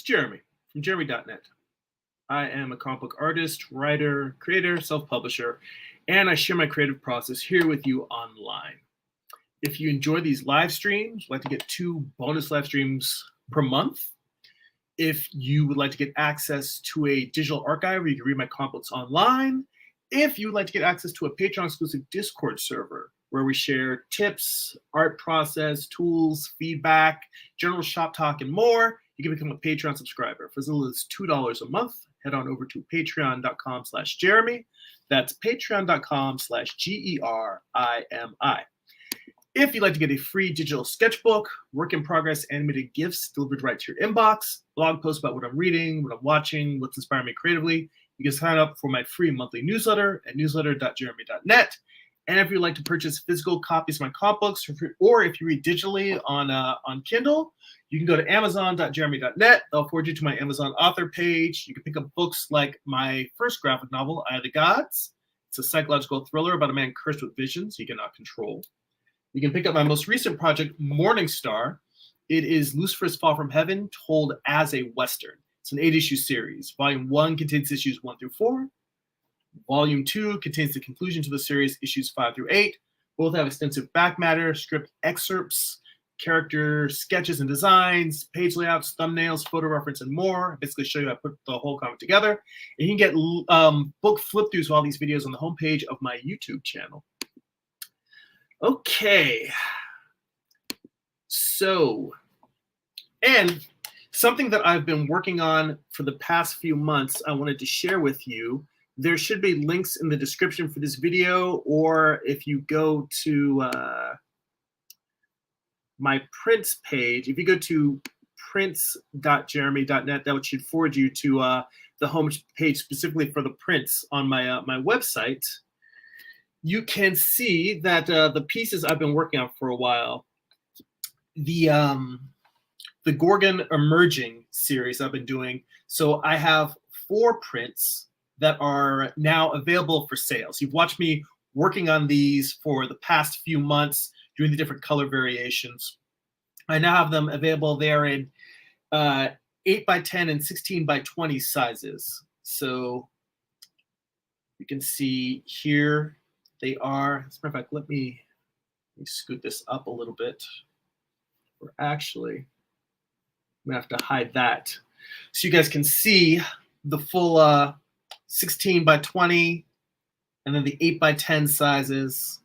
It's Jeremy from jeremy.net. I am a comic book artist, writer, creator, self-publisher, and I share my creative process here with you online. If you enjoy these live streams, I'd like to get 2 bonus live streams per month. If you would like to get access to a digital archive where you can read my comic books online, if you would like to get access to a Patreon exclusive Discord server where we share tips, art process, tools, feedback, general shop talk, and more, you can become a Patreon subscriber. For as little as $2 a month, head on over to patreon.com/Jeremy. That's patreon.com/GERIMI. If you'd like to get a free digital sketchbook, work in progress animated GIFs delivered right to your inbox, blog posts about what I'm reading, what I'm watching, what's inspiring me creatively, you can sign up for my free monthly newsletter at newsletter.jeremy.net. And if you'd like to purchase physical copies of my comic books, or if you read digitally on Kindle, you can go to amazon.jeremy.net. They'll forward you to my Amazon author page. You can pick up books like my first graphic novel, Eye of the Gods. It's a psychological thriller about a man cursed with visions he cannot control. You can pick up my most recent project, Morning Star. It is Lucifer's Fall from Heaven told as a Western. It's an 8-issue series. Volume 1 contains issues 1 through 4. Volume 2 contains the conclusion to the series, issues 5 through 8. Both have extensive back matter, script excerpts, character sketches and designs, page layouts, thumbnails, photo reference, and more. I basically show you how I put the whole comic together. And you can get book flip-throughs of all these videos on the homepage of my YouTube channel. Okay. So, and something that I've been working on for the past few months, I wanted to share with you. There should be links in the description for this video, or if you go to my prints page, if you go to prints.jeremy.net, that should forward you to the home page specifically for the prints on my my website. You can see that the pieces I've been working on for a while, the Gorgon Emerging series I've been doing. So I have 4 prints that are now available for sale. So you've watched me working on these for the past few months, doing the different color variations. I now have them available there in 8x10 and 16x20 sizes. So you can see here they are. As a matter of fact, let me scoot this up a little bit. Or actually, I'm gonna have to hide that so you guys can see the full 16x20, and then the 8x10 sizes,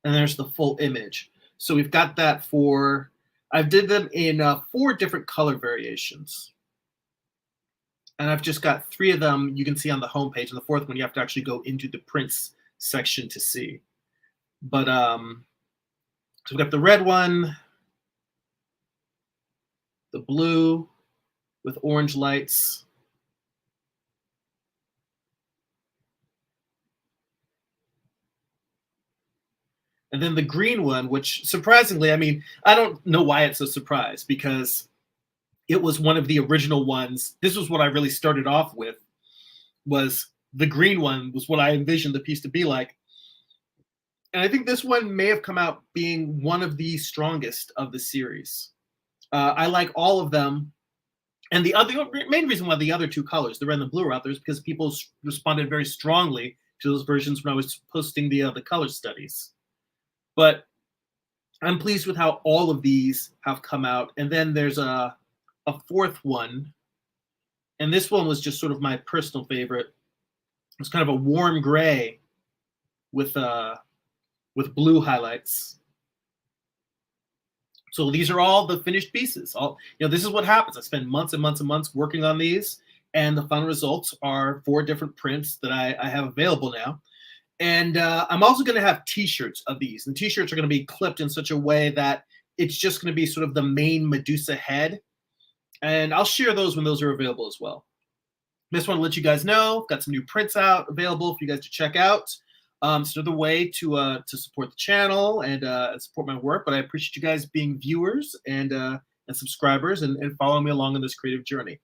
and there's the full image. So we've got that for, I did them in 4 different color variations. And I've just got 3 of them you can see on the homepage, and the 4th one you have to actually go into the prints section to see. But so we've got the red one, the blue with orange lights, and then the green one, which surprisingly, I mean, I don't know why it's a surprise, because it was one of the original ones. This was what I really started off with, was the green one was what I envisioned the piece to be like. And I think this one may have come out being one of the strongest of the series. I like all of them. And the main reason why the other 2 colors, the red and the blue, are out there is because people responded very strongly to those versions when I was posting the color studies. But I'm pleased with how all of these have come out. And then there's a 4th one. And this one was just sort of my personal favorite. It's kind of a warm gray with blue highlights. So these are all the finished pieces. This is what happens. I spend months and months and months working on these, and the final results are 4 different prints that I have available now. And I'm also going to have T-shirts of these. And T-shirts are going to be clipped in such a way that it's just going to be sort of the main Medusa head. And I'll share those when those are available as well. I just want to let you guys know, I've got some new prints out available for you guys to check out. It's another way to support the channel and support my work. But I appreciate you guys being viewers and subscribers and following me along on this creative journey.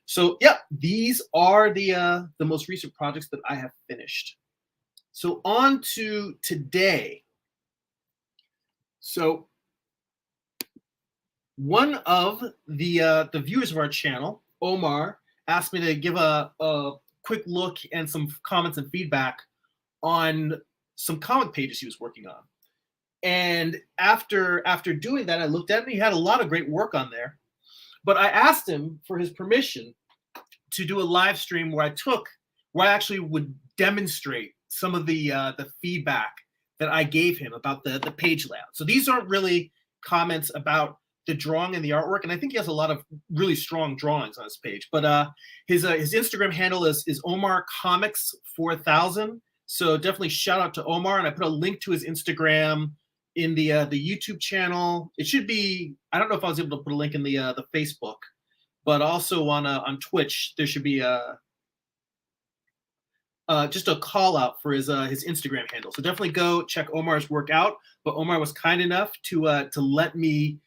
So yeah, these are the most recent projects that I have finished. So on to today. So one of the viewers of our channel, Omar, asked me to give a quick look and some comments and feedback on some comic pages he was working on. And after doing that, I looked at it and he had a lot of great work on there. But I asked him for his permission to do a live stream where I actually would demonstrate some of the feedback that I gave him about the page layout. So these aren't really comments about the drawing and the artwork, and I think he has a lot of really strong drawings on his page. But his Instagram handle is Omar Comics 4000. So definitely shout out to Omar, and I put a link to his Instagram in the YouTube channel. It should be, I don't know if I was able to put a link in the Facebook, but also on Twitch there should be just a call out for his Instagram handle. So definitely go check Omar's work out. But Omar was kind enough to let me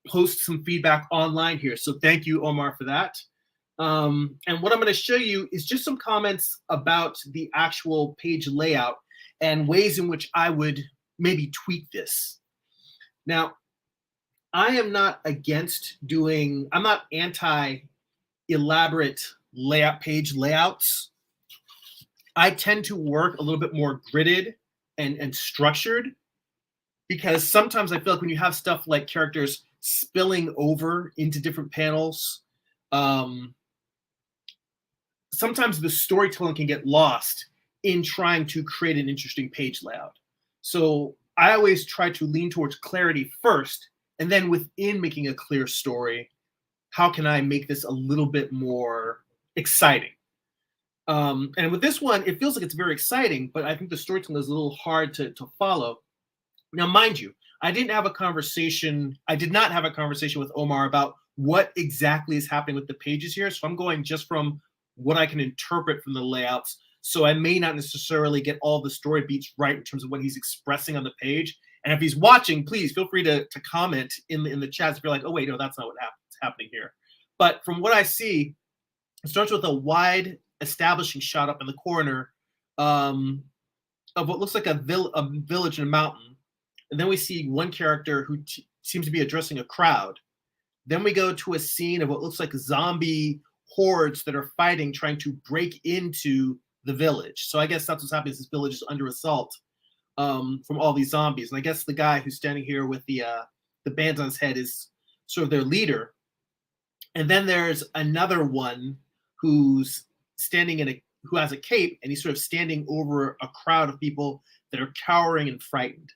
post some feedback online here. So thank you, Omar, for that. And what I'm going to show you is just some comments about the actual page layout and ways in which I would maybe tweak this. Now, I am not I'm not anti-elaborate page layouts. I tend to work a little bit more gridded and structured, because sometimes I feel like when you have stuff like characters spilling over into different panels, sometimes the storytelling can get lost in trying to create an interesting page layout. So I always try to lean towards clarity first, and then within making a clear story, how can I make this a little bit more exciting? And with this one, it feels like it's very exciting, but I think the storytelling is a little hard to follow. Now, mind you, I did not have a conversation with Omar about what exactly is happening with the pages here. So I'm going just from what I can interpret from the layouts. So I may not necessarily get all the story beats right in terms of what he's expressing on the page. And if he's watching, please feel free to comment in the chats if you're like, oh, wait, no, that's not what's happening here. But from what I see, it starts with a wide establishing shot up in the corner of what looks like a village in a mountain. And then we see one character who seems to be addressing a crowd. Then we go to a scene of what looks like zombie hordes that are fighting, trying to break into the village. So I guess that's what's happening, is this village is under assault from all these zombies. And I guess the guy who's standing here with the bands on his head is sort of their leader. And then there's another one who's standing who has a cape, and he's sort of standing over a crowd of people that are cowering and frightened.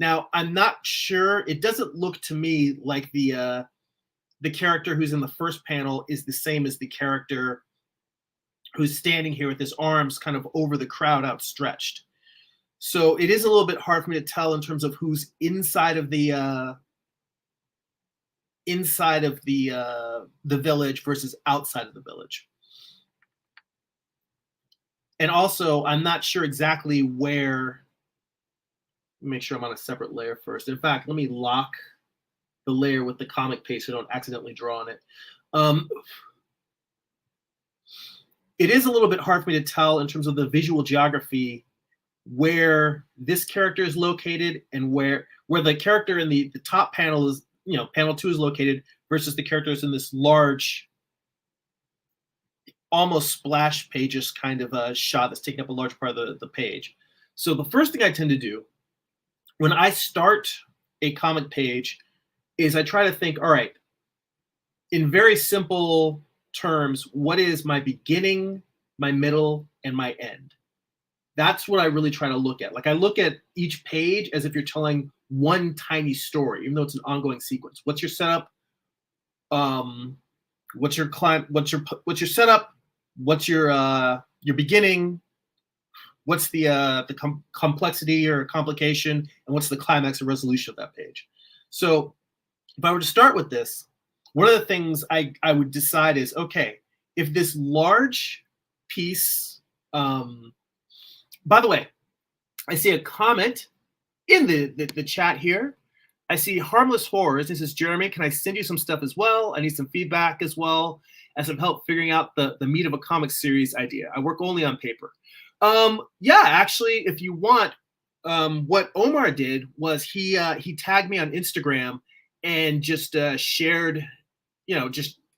Now, I'm not sure. It doesn't look to me like the character who's in the first panel is the same as the character who's standing here with his arms kind of over the crowd outstretched. So it is a little bit hard for me to tell in terms of who's inside of the village versus outside of the village. And also, I'm not sure exactly where. Make sure I'm on a separate layer first. In fact, let me lock the layer with the comic page so I don't accidentally draw on it. It is a little bit hard for me to tell in terms of the visual geography where this character is located and where the character in the top panel is, panel 2 is located versus the characters in this large, almost splash pages kind of a shot that's taking up a large part of the page. So the first thing I tend to do when I start a comic page is I try to think, all right, in very simple terms, what is my beginning, my middle, and my end? That's what I really try to look at. Like, I look at each page as if you're telling one tiny story, even though it's an ongoing sequence. What's your setup? What's your setup? What's your beginning? What's the complexity or complication, and what's the climax or resolution of that page? So if I were to start with this, one of the things I would decide is, okay, if this large piece, by the way, I see a comment in the chat here. I see Harmless Horrors. This is Jeremy. Can I send you some stuff as well? I need some feedback as well as some help figuring out the meat of a comic series idea. I work only on paper. Yeah, actually, if you want, what Omar did was he tagged me on Instagram, and just shared,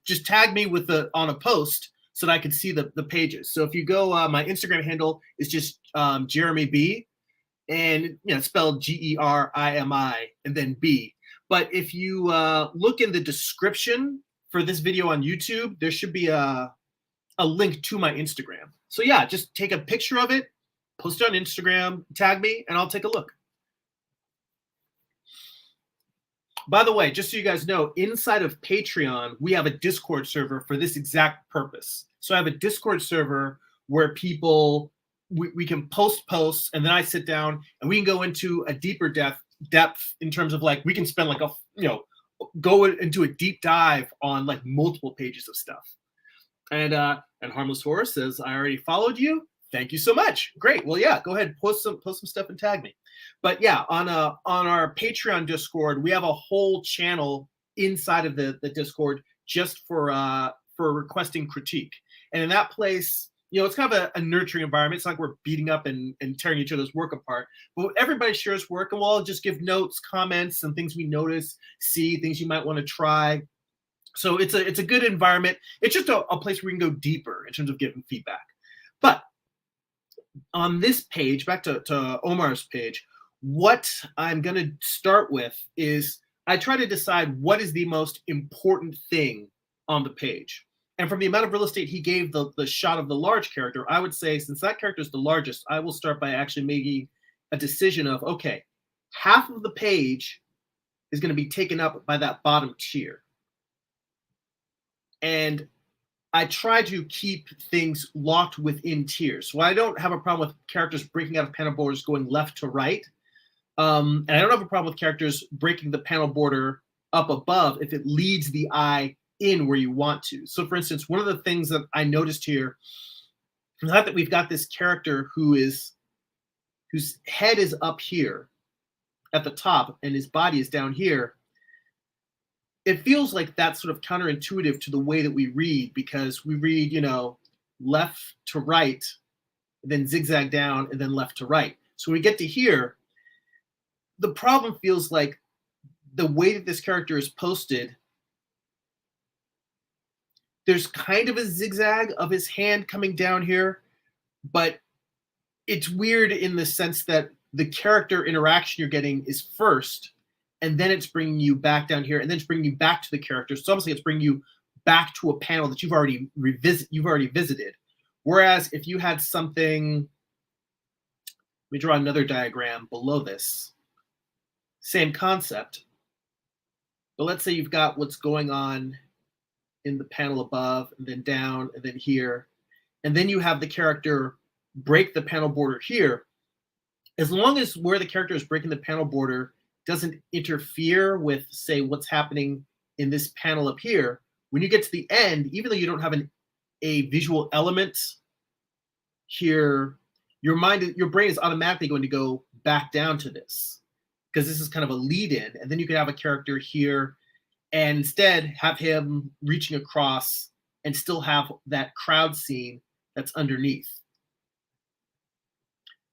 just tag me with on a post so that I could see the pages. So if you go, my Instagram handle is just Jeremy B, and it's spelled Gerimi and then B. But if you look in the description for this video on YouTube, there should be a link to my Instagram. So yeah, just take a picture of it, post it on Instagram, tag me, and I'll take a look. By the way, just so you guys know, inside of Patreon, we have a Discord server for this exact purpose. So I have a Discord server where people, we can post posts, and then I sit down and we can go into a deeper depth in terms of like, we can spend like go into a deep dive on like multiple pages of stuff. And Harmless Horse says, I already followed you. Thank you so much. Great. Well, yeah, go ahead, post some stuff and tag me. But yeah, on our Patreon Discord, we have a whole channel inside of the Discord just for requesting critique. And in that place, it's kind of a nurturing environment. It's not like we're beating up and tearing each other's work apart. But everybody shares work, and we'll all just give notes, comments, and things we notice, see, things you might want to try. So it's a good environment. It's just a place where we can go deeper in terms of giving feedback. But on this page, back to Omar's page, what I'm going to start with is I try to decide what is the most important thing on the page. And from the amount of real estate he gave the shot of the large character, I would say, since that character is the largest, I will start by actually making a decision of, okay, half of the page is going to be taken up by that bottom tier. And I try to keep things locked within tiers. So I don't have a problem with characters breaking out of panel borders going left to right. And I don't have a problem with characters breaking the panel border up above if it leads the eye in where you want to. So for instance, one of the things that I noticed here is the fact that we've got this character whose head is up here at the top and his body is down here. It feels like that's sort of counterintuitive to the way that we read, because we read, left to right, then zigzag down, and then left to right. So when we get to here, the problem feels like the way that this character is posted, there's kind of a zigzag of his hand coming down here, but it's weird in the sense that the character interaction you're getting is first, and then it's bringing you back down here, and then it's bringing you back to the character. So obviously it's bringing you back to a panel that you've already visited. Whereas if you had something, let me draw another diagram below this, same concept, but let's say you've got what's going on in the panel above, and then down, and then here, and then you have the character break the panel border here. As long as where the character is breaking the panel border doesn't interfere with, say, what's happening in this panel up here, when you get to the end, even though you don't have a visual element here, your brain is automatically going to go back down to this, because this is kind of a lead-in, and then you could have a character here and instead have him reaching across and still have that crowd scene that's underneath.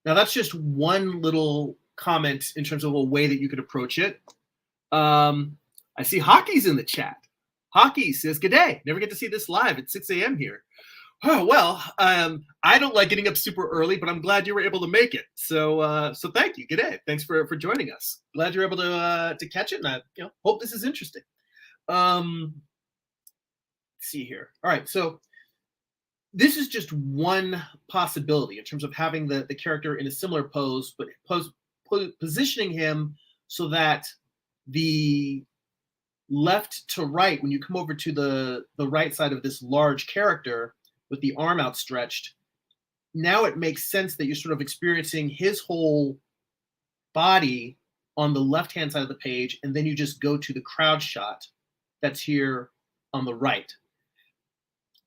Now that's just one little comment in terms of a way that you could approach it. I see Hockey's in the chat. Hockey says, "Good day. Never get to see this live at 6 a.m. here." Oh, well, I don't like getting up super early, but I'm glad you were able to make it. So thank you. Good day. Thanks for joining us. Glad you're able to catch it, and I hope this is interesting. Let's see here. All right, so this is just one possibility in terms of having the character in a similar pose, but positioning him so that the left to right, when you come over to the right side of this large character with the arm outstretched, now it makes sense that you're sort of experiencing his whole body on the left-hand side of the page, and then you just go to the crowd shot that's here on the right.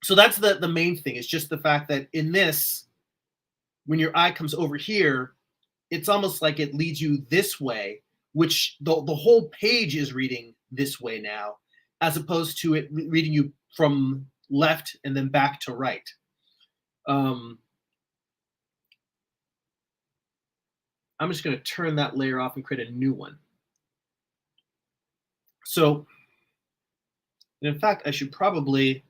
So that's the main thing. It's just the fact that in this, when your eye comes over here, it's almost like it leads you this way, which the whole page is reading this way now, as opposed to it reading you from left and then back to right. I'm just going to turn that layer off and create a new one. So, and in fact, I should probably,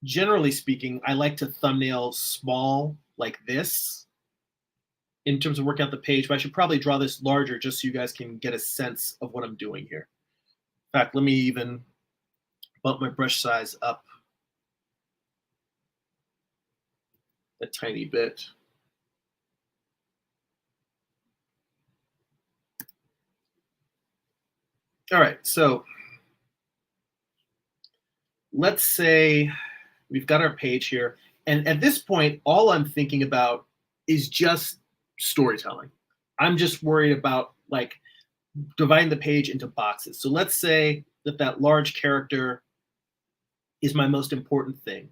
generally speaking, I like to thumbnail small like this in terms of working out the page, but I should probably draw this larger just so you guys can get a sense of what I'm doing here. In fact, let me even bump my brush size up a tiny bit. All right, so let's say we've got our page here. And at this point, all I'm thinking about is just storytelling. I'm just worried about like dividing the page into boxes. So let's say that that large character is my most important thing.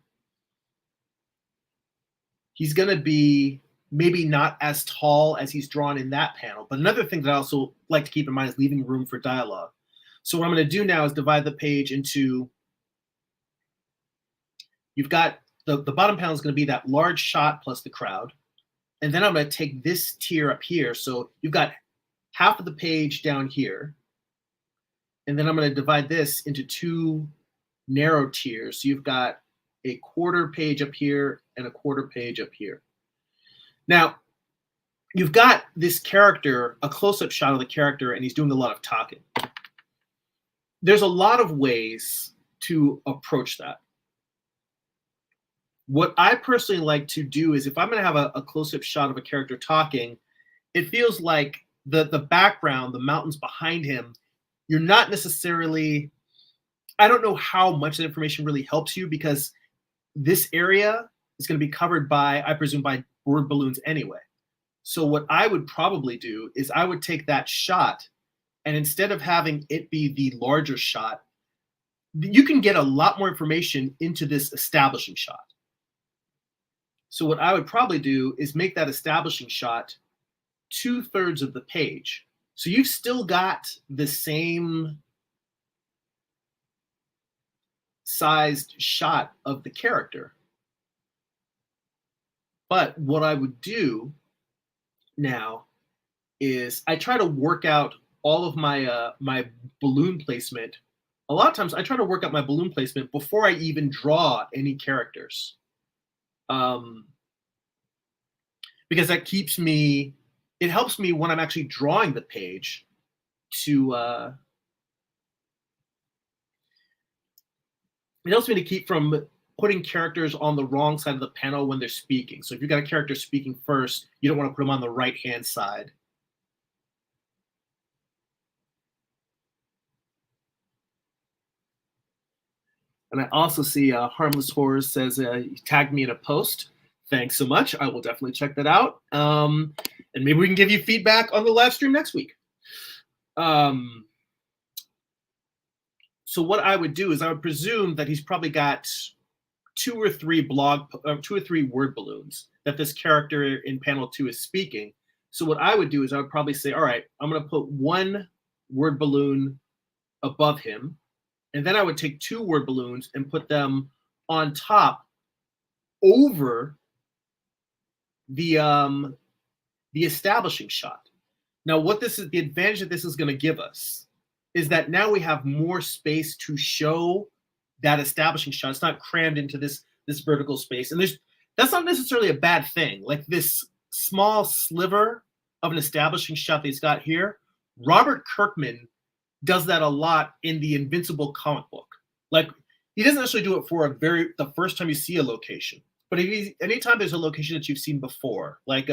He's going to be maybe not as tall as he's drawn in that panel. But another thing that I also like to keep in mind is leaving room for dialogue. So what I'm going to do now is divide the page into, you've got the bottom panel is going to be that large shot plus the crowd. And then I'm going to take this tier up here. So you've got half of the page down here. And then I'm going to divide this into two narrow tiers. So you've got a quarter page up here and a quarter page up here. Now, you've got this character, a close-up shot of the character, and he's doing a lot of talking. There's a lot of ways to approach that. What I personally like to do is if I'm going to have a close-up shot of a character talking, it feels like the background, the mountains behind him, you're not necessarily, I don't know how much that information really helps you because this area is going to be covered by, I presume, by word balloons anyway. So what I would probably do is I would take that shot and instead of having it be the larger shot, you can get a lot more information into this establishing shot. So what I would probably do is make that establishing shot 2/3 of the page. So you've still got the same sized shot of the character. But what I would do now is I try to work out all of my my balloon placement. A lot of times I try to work out my balloon placement before I even draw any characters. Because that keeps me, it helps me when I'm actually drawing the page to, it helps me to keep from putting characters on the wrong side of the panel when they're speaking. So if you've got a character speaking first, you don't want to put them on the right-hand side. And I also see Harmless Horrors says he tagged me in a post. Thanks so much. I will definitely check that out. And maybe we can give you feedback on the live stream next week. So what I would do is I would presume that he's probably got 2 or 3 word balloons that this character in panel 2 is speaking. So what I would do is I would probably say, all right, I'm going to put 1 word balloon above him. And then I would take 2 word balloons and put them on top over the establishing shot. Now, what this is, the advantage that this is going to give us is that now we have more space to show that establishing shot. It's not crammed into this vertical space. And that's not necessarily a bad thing. Like this small sliver of an establishing shot that he's got here, Robert Kirkman does that a lot in the Invincible comic book. Like he doesn't necessarily do it for the first time you see a location, but anytime there's a location that you've seen before, like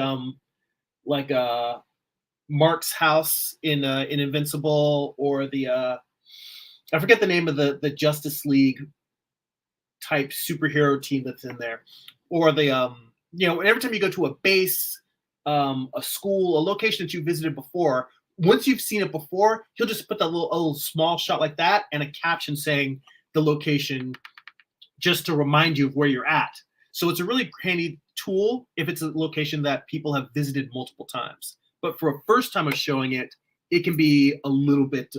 Mark's house in Invincible, or the I forget the name of the Justice League type superhero team that's in there, or the every time you go to a base, a school, a location that you visited before, once you've seen it before, he'll just put that little small shot like that and a caption saying the location just to remind you of where you're at. So it's a really handy tool if it's a location that people have visited multiple times. But for a first time of showing it, it can be a little bit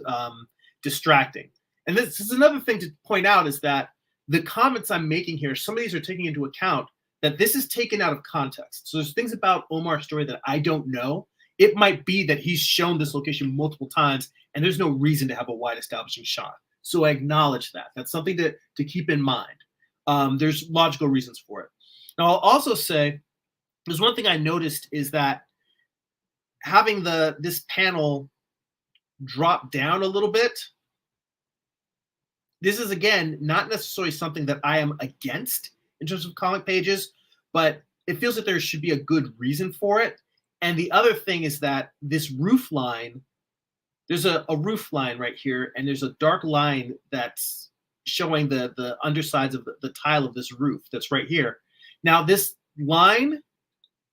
distracting. And this is another thing to point out is that the comments I'm making here, some of these are taking into account that this is taken out of context. So there's things about Omar's story that I don't know. it might be that he's shown this location multiple times and there's no reason to have a wide establishing shot. So I acknowledge that. That's something to keep in mind. There's logical reasons for it. Now, I'll also say there's one thing I noticed is that having this panel drop down a little bit, this is, again, not necessarily something that I am against in terms of comic pages, but it feels like there should be a good reason for it. And the other thing is that this roof line, there's a roof line right here, and there's a dark line that's showing the undersides of the tile of this roof that's right here. Now, this line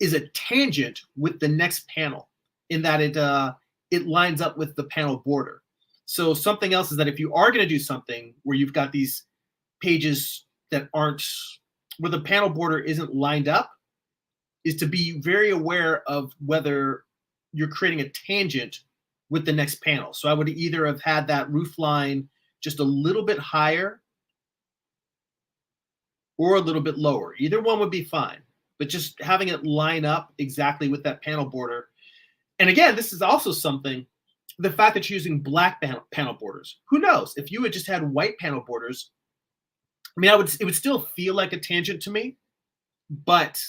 is a tangent with the next panel in that it lines up with the panel border. So something else is that if you are going to do something where you've got these pages that aren't, where the panel border isn't lined up, is to be very aware of whether you're creating a tangent with the next panel. So I would either have had that roof line just a little bit higher or a little bit lower. Either one would be fine, but just having it line up exactly with that panel border. And again, this is also something, the fact that you're using black panel borders. Who knows? If you had just had white panel borders, I mean, it would still feel like a tangent to me, but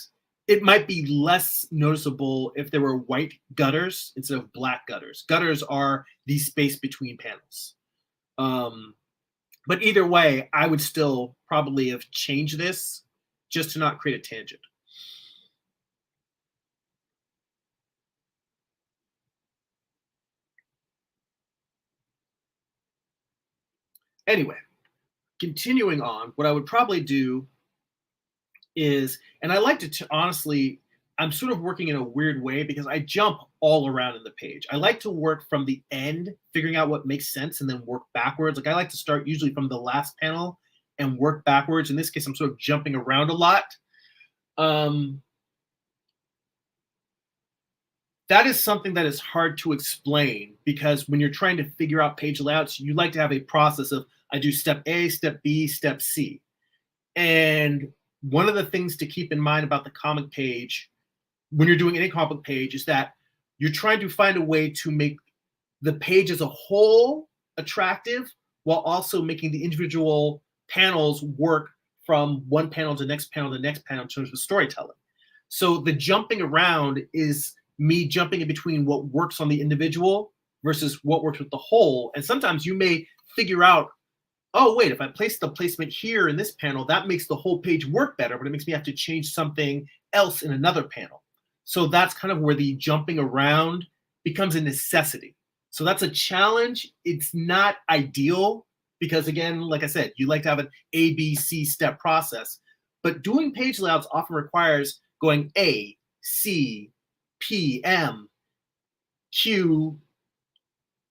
it might be less noticeable if there were white gutters instead of black gutters. Gutters are the space between panels. But either way, I would still probably have changed this just to not create a tangent. Anyway, continuing on, what I would probably do is, and I like to honestly, I'm sort of working in a weird way because I jump all around in the page. I like to work from the end, figuring out what makes sense, and then work backwards. Like I like to start usually from the last panel and work backwards. In this case, I'm sort of jumping around a lot. That is something that is hard to explain because when you're trying to figure out page layouts, you like to have a process of, I do step A, step B, step C. And one of the things to keep in mind about the comic page, when you're doing any comic page, is that you're trying to find a way to make the page as a whole attractive while also making the individual panels work from one panel to the next panel to the next panel in terms of storytelling. So the jumping around is me jumping in between what works on the individual versus what works with the whole. And sometimes you may figure out, oh, wait, if I place the placement here in this panel, that makes the whole page work better, but it makes me have to change something else in another panel. So that's kind of where the jumping around becomes a necessity. So that's a challenge. It's not ideal because, again, like I said, you like to have an A, B, C step process. But doing page layouts often requires going A, C, P, M, Q,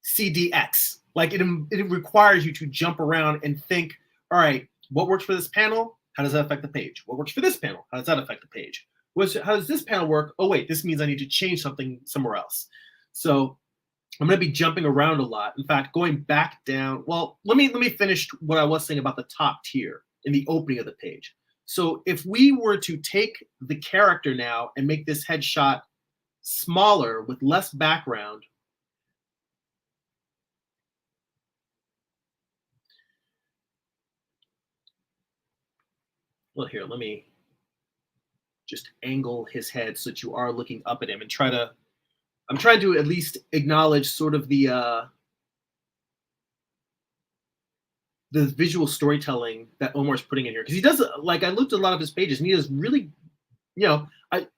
C, D, X. Like it requires you to jump around and think, all right, what works for this panel? How does that affect the page? What works for this panel? How does that affect the page? How does this panel work? Oh, wait, this means I need to change something somewhere else. So I'm going to be jumping around a lot. In fact, going back down. Well, let me finish what I was saying about the top tier in the opening of the page. So if we were to take the character now and make this headshot smaller with less background, well, here, let me just angle his head so that you are looking up at him and I'm trying to at least acknowledge sort of the visual storytelling that Omar's putting in here. Because he does, like, I looked at a lot of his pages and he does really,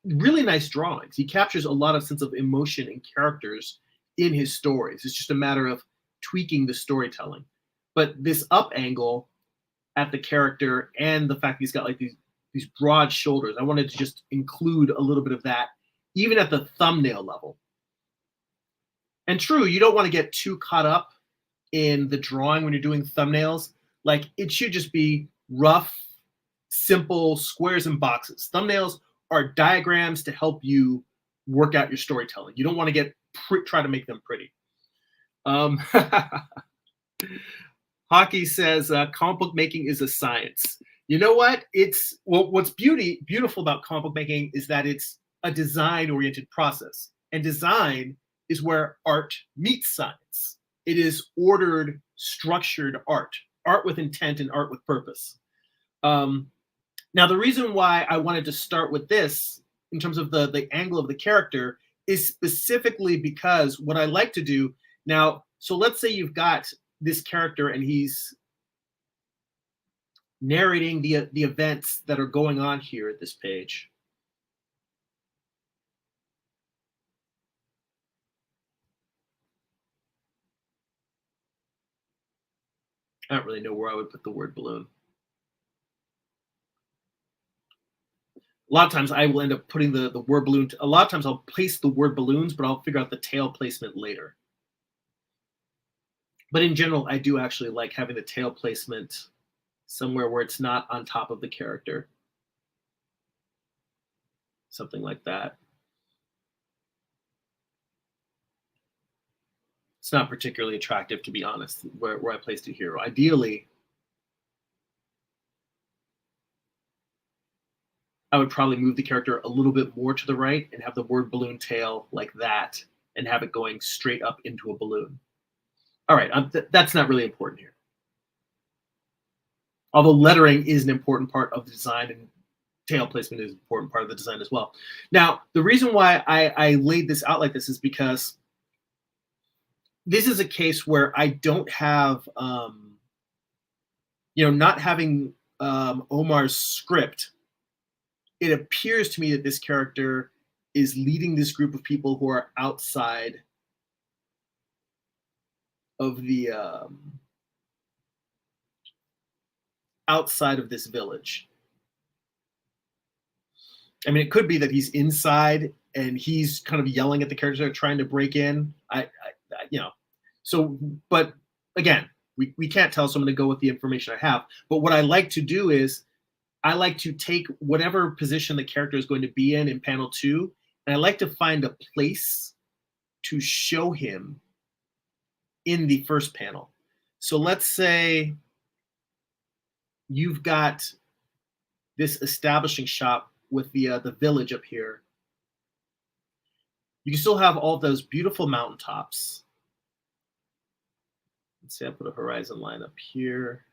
really nice drawings. He captures a lot of sense of emotion and characters in his stories. It's just a matter of tweaking the storytelling. But this up angle at the character and the fact he's got like these broad shoulders, I wanted to just include a little bit of that, even at the thumbnail level. And true, you don't want to get too caught up in the drawing when you're doing thumbnails. Like it should just be rough, simple squares and boxes. Thumbnails are diagrams to help you work out your storytelling. You don't want to try to make them pretty. Hockey says comic book making is a science. You know what? What's beautiful about comic book making is that it's a design-oriented process. And design is where art meets science. It is ordered, structured art with intent and art with purpose. Now, the reason why I wanted to start with this in terms of the angle of the character is specifically because what I like to do now, so let's say you've got this character and he's narrating the events that are going on here at this page. I don't really know where I would put the word balloon. A lot of times I will end up putting the word balloon. A lot of times I'll place the word balloons, but I'll figure out the tail placement later. But in general, I do actually like having the tail placement somewhere where it's not on top of the character. Something like that. It's not particularly attractive, to be honest, where I placed it here. Ideally, I would probably move the character a little bit more to the right and have the word balloon tail like that and have it going straight up into a balloon. All right, that's not really important here. Although lettering is an important part of the design and tail placement is an important part of the design as well. Now, the reason why I laid this out like this is because this is a case where I don't have, not having Omar's script, it appears to me that this character is leading this group of people who are outside of the outside of this village. I mean, it could be that he's inside and he's kind of yelling at the characters that are trying to break in. So, but again, we can't tell, so I'm going to go with the information I have. But what I like to do is I like to take whatever position the character is going to be in panel 2, and I like to find a place to show him in the first panel. So let's say you've got this establishing shot with the village up here. You can still have all those beautiful mountaintops. Let's say I put a horizon line up here.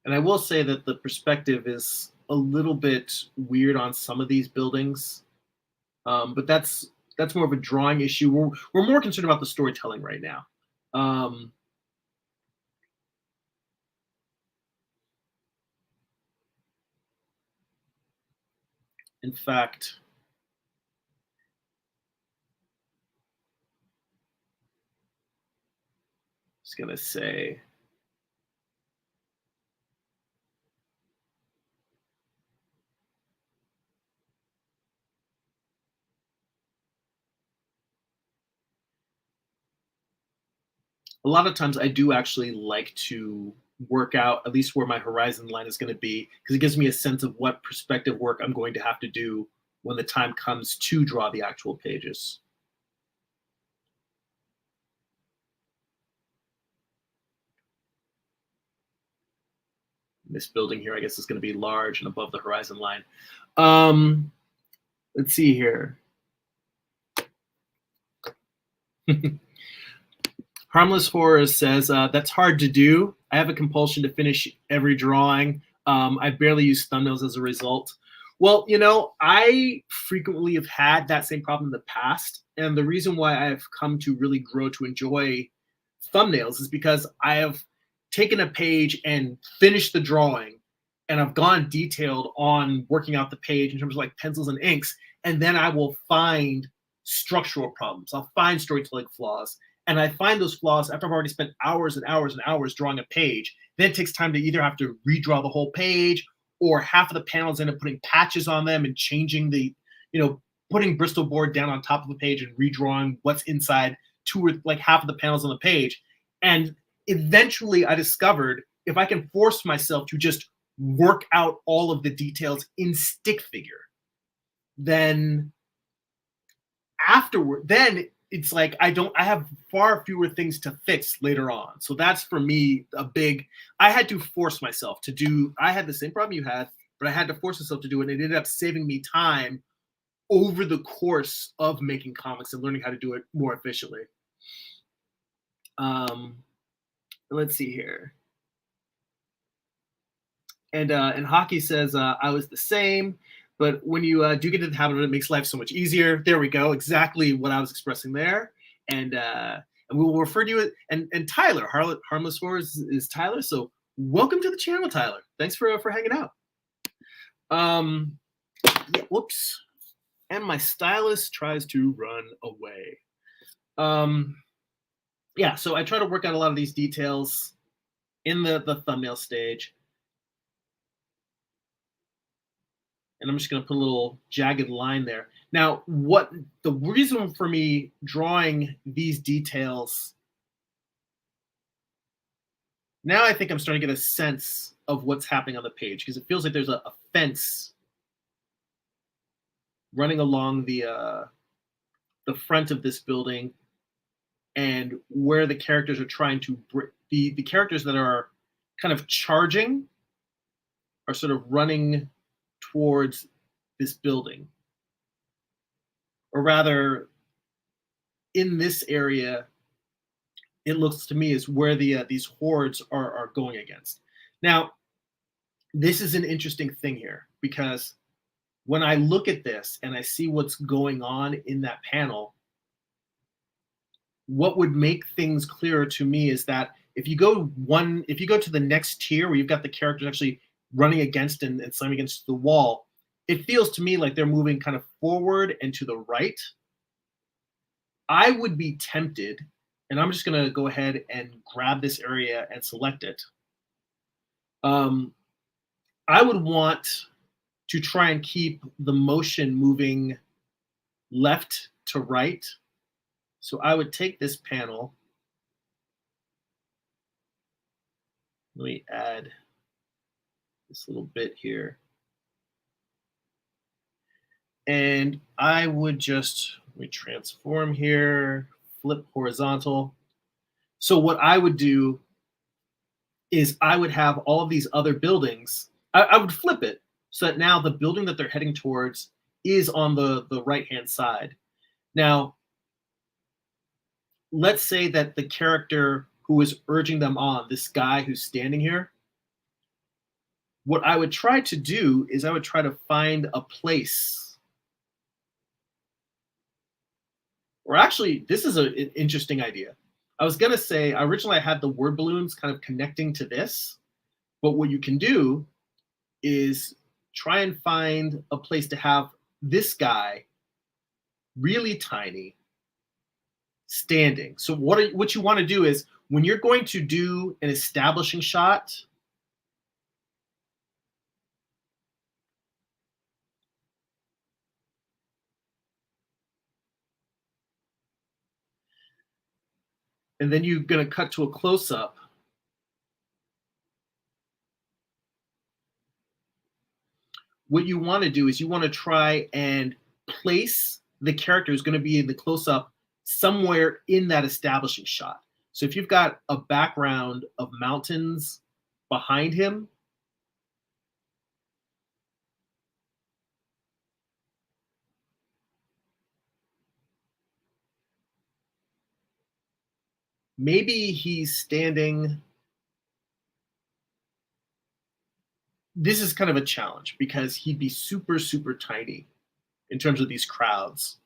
And I will say that the perspective is a little bit weird on some of these buildings, but that's more of a drawing issue. We're more concerned about the storytelling right now. In fact, I was gonna say. A lot of times I do actually like to work out at least where my horizon line is going to be, because it gives me a sense of what perspective work I'm going to have to do when the time comes to draw the actual pages. This building here, I guess, is going to be large and above the horizon line. Let's see here. Harmless Horror says, that's hard to do. I have a compulsion to finish every drawing. I barely use thumbnails as a result. Well, I frequently have had that same problem in the past. And the reason why I've come to really grow to enjoy thumbnails is because I have taken a page and finished the drawing, and I've gone detailed on working out the page in terms of like pencils and inks. And then I will find structural problems. I'll find storytelling flaws. And I find those flaws after I've already spent hours and hours and hours drawing a page. Then it takes time to either have to redraw the whole page, or half of the panels end up putting patches on them and changing putting Bristol board down on top of a page and redrawing what's inside two or like half of the panels on the page. And eventually I discovered if I can force myself to just work out all of the details in stick figure, then afterward, then it's like I have far fewer things to fix later on. So that's for me a big, I had to force myself to do, I had the same problem you had, but I had to force myself to do it. And it ended up saving me time over the course of making comics and learning how to do it more efficiently. Let's see here. And Hockey says, I was the same, but when you do get into the habit of it, it makes life so much easier. There we go. Exactly what I was expressing there. And we will refer to you. And Tyler, Harmless Horrors is Tyler. So welcome to the channel, Tyler. Thanks for hanging out. Yeah, whoops. And my stylus tries to run away. Yeah, so I try to work out a lot of these details in the thumbnail stage. And I'm just going to put a little jagged line there. Now, what the reason for me drawing these details, now I think I'm starting to get a sense of what's happening on the page, because it feels like there's a fence running along the front of this building, and where the characters are trying to the characters that are kind of charging are sort of running towards this building, or rather in this area it looks to me is where the these hordes are going against. Now this is an interesting thing here, because when I look at this and I see what's going on in that panel, what would make things clearer to me is that if you go to the next tier where you've got the characters actually running against and slamming against the wall, it feels to me like they're moving kind of forward and to the right. I would be tempted, and I'm just going to go ahead and grab this area and select it. I would want to try and keep the motion moving left to right. So I would take this panel. Let me add this little bit here. And I would just, let me transform here, flip horizontal. So what I would do is I would have all of these other buildings. I would flip it so that now the building that they're heading towards is on the right-hand side. Now, let's say that the character who is urging them on, this guy who's standing here, what I would try to do is I would try to find a place. Or actually, this is an interesting idea. I was going to say, originally I had the word balloons kind of connecting to this, but what you can do is try and find a place to have this guy really tiny standing. So what you want to do is when you're going to do an establishing shot, and then you're going to cut to a close-up, what you want to do is you want to try and place the character who's going to be in the close-up somewhere in that establishing shot. So if you've got a background of mountains behind him, maybe he's standing. This is kind of a challenge because he'd be super, super tiny in terms of these crowds.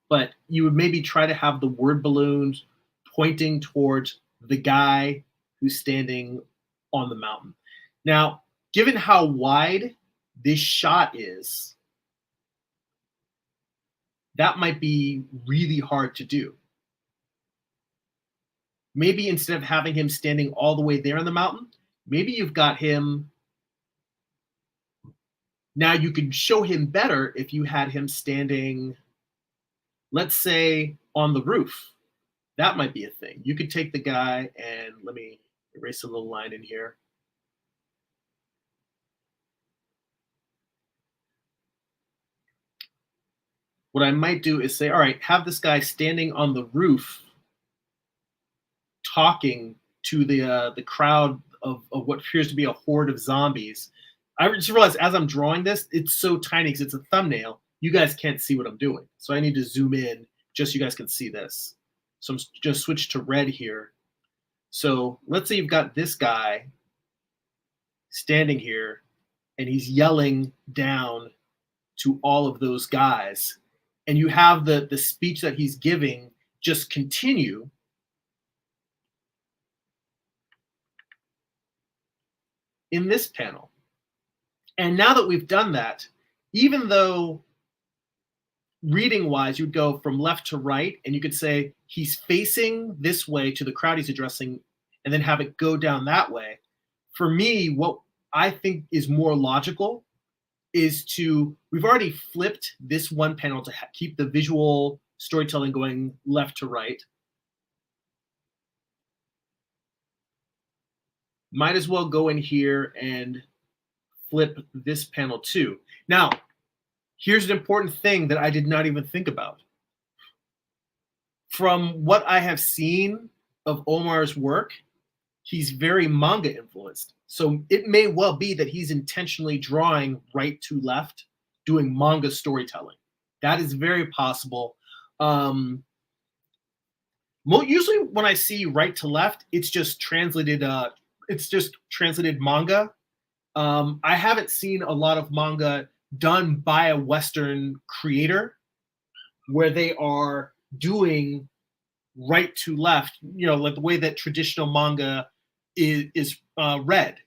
But you would maybe try to have the word balloons pointing towards the guy who's standing on the mountain. Now, given how wide this shot is, that might be really hard to do. Maybe instead of having him standing all the way there on the mountain, maybe you've got him Now you can show him better if you had him standing, let's say, on the roof. That might be a thing. You could take the guy and let me erase a little line in here. What I might do is say, all right, have this guy standing on the roof talking to the crowd of what appears to be a horde of zombies. I just realized as I'm drawing this, it's so tiny because it's a thumbnail. You guys can't see what I'm doing. So I need to zoom in just so you guys can see this. So I'm just switch to red here. So let's say you've got this guy standing here and he's yelling down to all of those guys. And you have the speech that he's giving just continue. In this panel. And now that we've done that, even though reading wise, you'd go from left to right and you could say he's facing this way to the crowd he's addressing and then have it go down that way. For me, what I think is more logical is we've already flipped this one panel to keep the visual storytelling going left to right. Might as well go in here and flip this panel too. Now, here's an important thing that I did not even think about. From what I have seen of Omar's work, he's very manga influenced. So it may well be that he's intentionally drawing right to left, doing manga storytelling. That is very possible. Usually when I see right to left, it's just translated manga. I haven't seen a lot of manga done by a Western creator where they are doing right to left, like the way that traditional manga is read.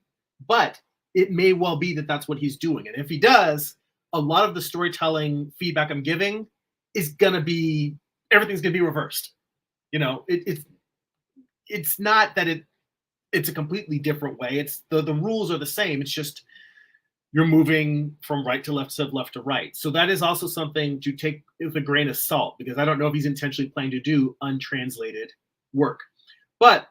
But it may well be that that's what he's doing. And if he does, a lot of the storytelling feedback I'm giving is going to be, everything's going to be reversed. It's not that it's a completely different way. It's the rules are the same. It's just you're moving from right to left instead of left to right. So that is also something to take with a grain of salt, because I don't know if he's intentionally planning to do untranslated work. But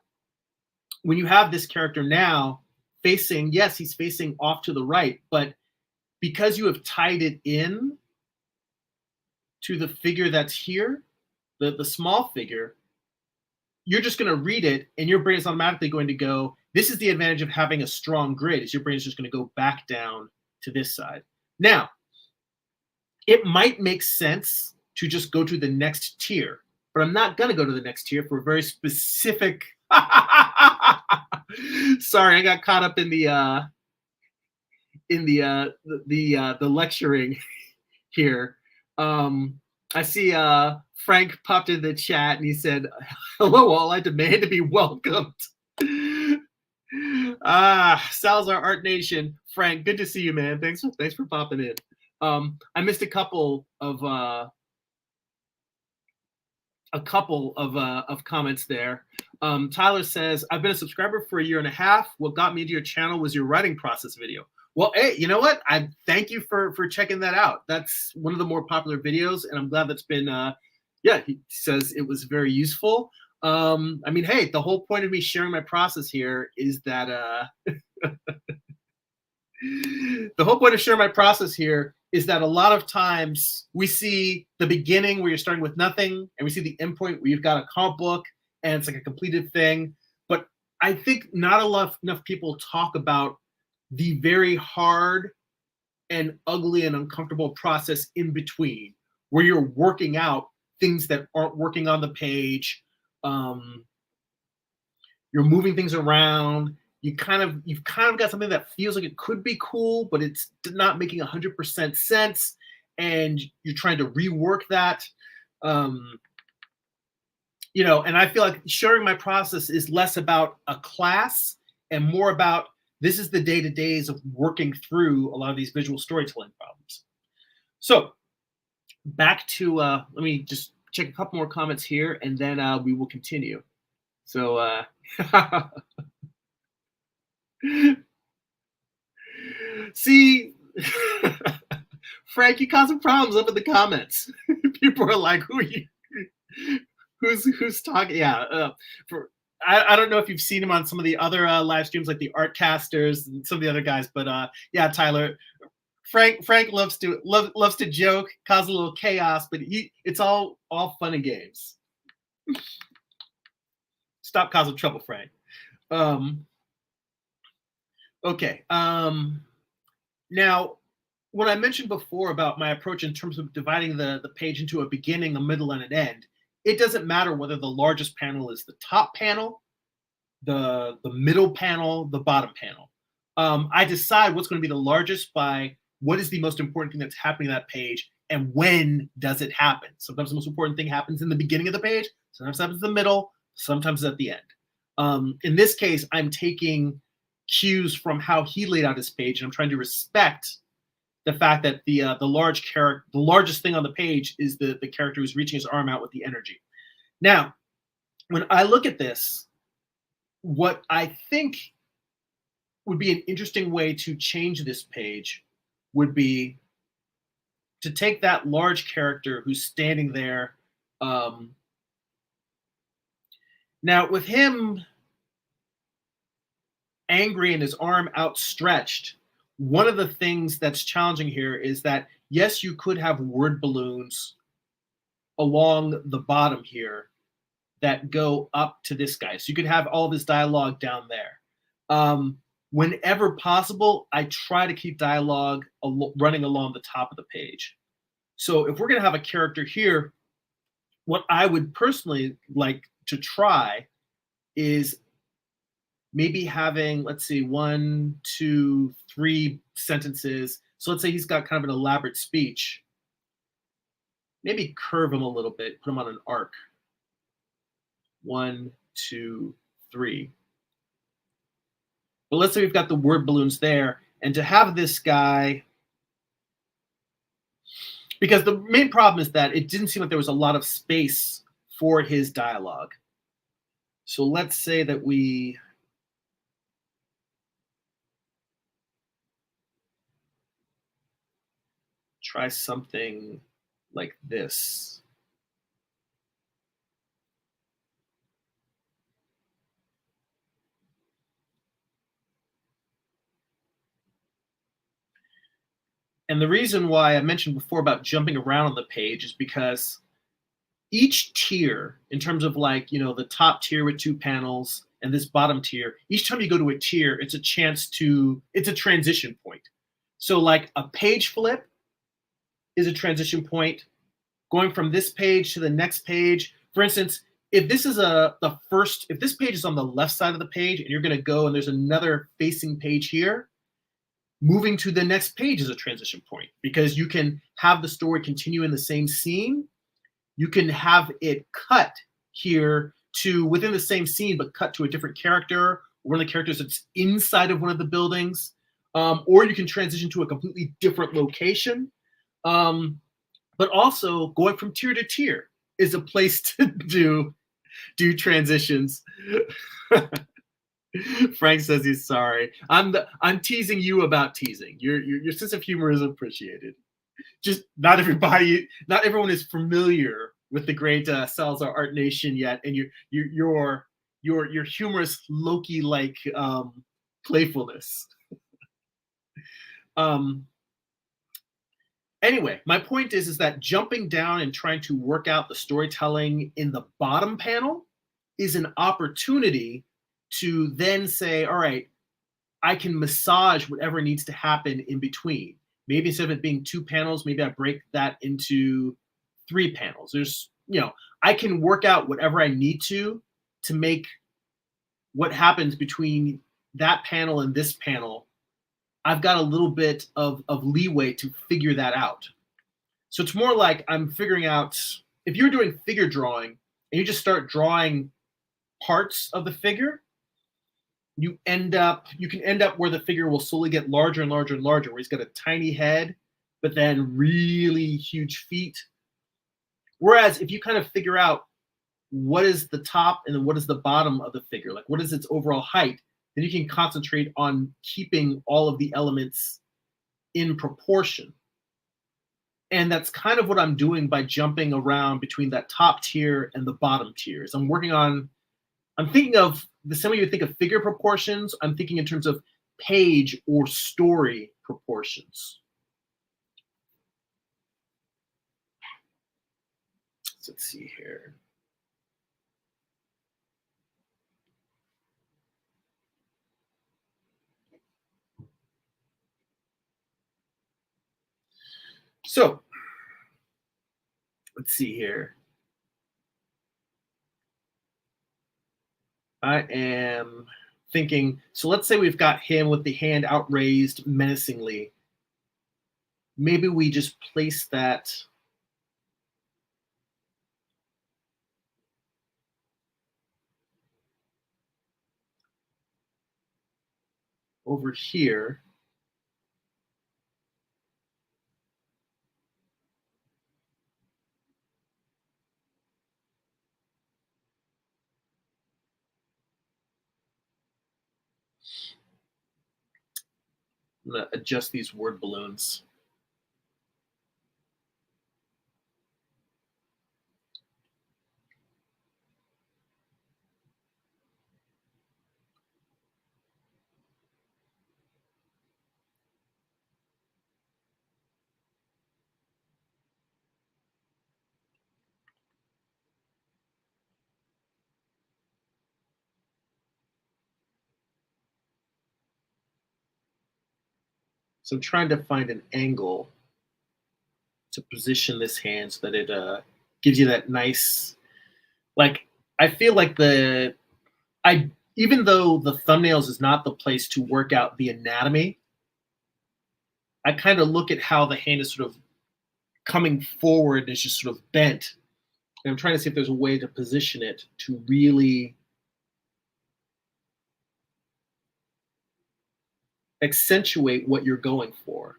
when you have this character now facing, yes, he's facing off to the right, but because you have tied it in to the figure that's here, the small figure, you're just going to read it and your brain is automatically going to go, this is the advantage of having a strong grid, is your brain is just going to go back down to this side. Now, it might make sense to just go to the next tier, but I'm not going to go to the next tier for a very specific. Sorry, I got caught up in the lecturing here. I see Frank popped in the chat and he said, hello all, I demand to be welcomed. Salazar Art Nation. Frank, good to see you, man. Thanks for popping in. I missed a couple of comments there. Tyler says, I've been a subscriber for 1.5 years. What got me to your channel was your writing process video. Well, hey, you know what? I thank you for checking that out. That's one of the more popular videos, and I'm glad that's been he says it was very useful. I mean, hey, the whole point of me sharing my process here is that the whole point of sharing my process here is that a lot of times we see the beginning where you're starting with nothing, and we see the end point where you've got a comic book and it's like a completed thing. But I think not enough people talk about the very hard and ugly and uncomfortable process in between, where you're working out things that aren't working on the page. You're moving things around. You've kind of got something that feels like it could be cool, but it's not making 100% sense, and you're trying to rework that. And I feel like sharing my process is less about a class and more about this is the day-to-days of working through a lot of these visual storytelling problems. So back to, let me just check a couple more comments here, and then we will continue. So see, Frank, you causing problems up in the comments. People are like, "Who are you? Who's talking?" Yeah, I don't know if you've seen him on some of the other live streams, like the Artcasters and some of the other guys, but yeah, Tyler, Frank loves to joke, cause a little chaos, but it's all fun and games. Stop causing trouble, Frank. Okay. Now, what I mentioned before about my approach in terms of dividing the page into a beginning, a middle, and an end, it doesn't matter whether the largest panel is the top panel, the middle panel, the bottom panel. I decide what's going to be the largest by what is the most important thing that's happening on that page and when does it happen. Sometimes the most important thing happens in the beginning of the page, sometimes it happens in the middle, sometimes at the end. In this case, I'm taking cues from how he laid out his page, and I'm trying to respect the fact that the largest thing on the page is the character who's reaching his arm out with the energy. Now, when I look at this, what I think would be an interesting way to change this page would be to take that large character who's standing there. Now, with him angry and his arm outstretched, one of the things that's challenging here is that, yes, you could have word balloons along the bottom here that go up to this guy. So you could have all this dialogue down there. Whenever possible, I try to keep dialogue running along the top of the page. So if we're going to have a character here, what I would personally like to try is maybe having, let's see, 1, 2, 3 sentences. So let's say he's got kind of an elaborate speech. Maybe curve him a little bit, put him on an arc. 1, 2, 3. But let's say we've got the word balloons there, and to have this guy, because the main problem is that it didn't seem like there was a lot of space for his dialogue. So let's say that we try something like this. And the reason why I mentioned before about jumping around on the page is because each tier, in terms of like, the top tier with 2 panels and this bottom tier, each time you go to a tier, it's a transition point. So like a page flip is a transition point. Going from this page to the next page, for instance, if this is if this page is on the left side of the page and you're going to go and there's another facing page here, moving to the next page is a transition point because you can have the story continue in the same scene. You can have it cut here to within the same scene, but cut to a different character, one of the characters that's inside of one of the buildings, or you can transition to a completely different location. But also going from tier to tier is a place to do transitions. Frank says he's sorry. I'm teasing you about teasing. Your sense of humor is appreciated. Just not everyone is familiar with the great Salazar Art Nation yet, and your humorous Loki-like playfulness. Anyway, my point is that jumping down and trying to work out the storytelling in the bottom panel is an opportunity to then say, all right, I can massage whatever needs to happen in between. Maybe instead of it being 2 panels, maybe I break that into 3 panels. I can work out whatever I need to make what happens between that panel and this panel. I've got a little bit of leeway to figure that out. So it's more like I'm figuring out, if you're doing figure drawing and you just start drawing parts of the figure, you can end up where the figure will slowly get larger and larger and larger, where he's got a tiny head, but then really huge feet. Whereas if you kind of figure out what is the top and then what is the bottom of the figure, like what is its overall height, then you can concentrate on keeping all of the elements in proportion. And that's kind of what I'm doing by jumping around between that top tier and the bottom tiers. I'm thinking of the same way you think of figure proportions, I'm thinking in terms of page or story proportions. So let's see here. So let's see here. I am thinking, so let's say we've got him with the hand outraised menacingly. Maybe we just place that over here. I'm going to adjust these word balloons. So I'm trying to find an angle to position this hand so that it gives you that nice, like, I feel like I even though the thumbnails is not the place to work out the anatomy, I kind of look at how the hand is sort of coming forward and it's just sort of bent. And I'm trying to see if there's a way to position it to really accentuate what you're going for.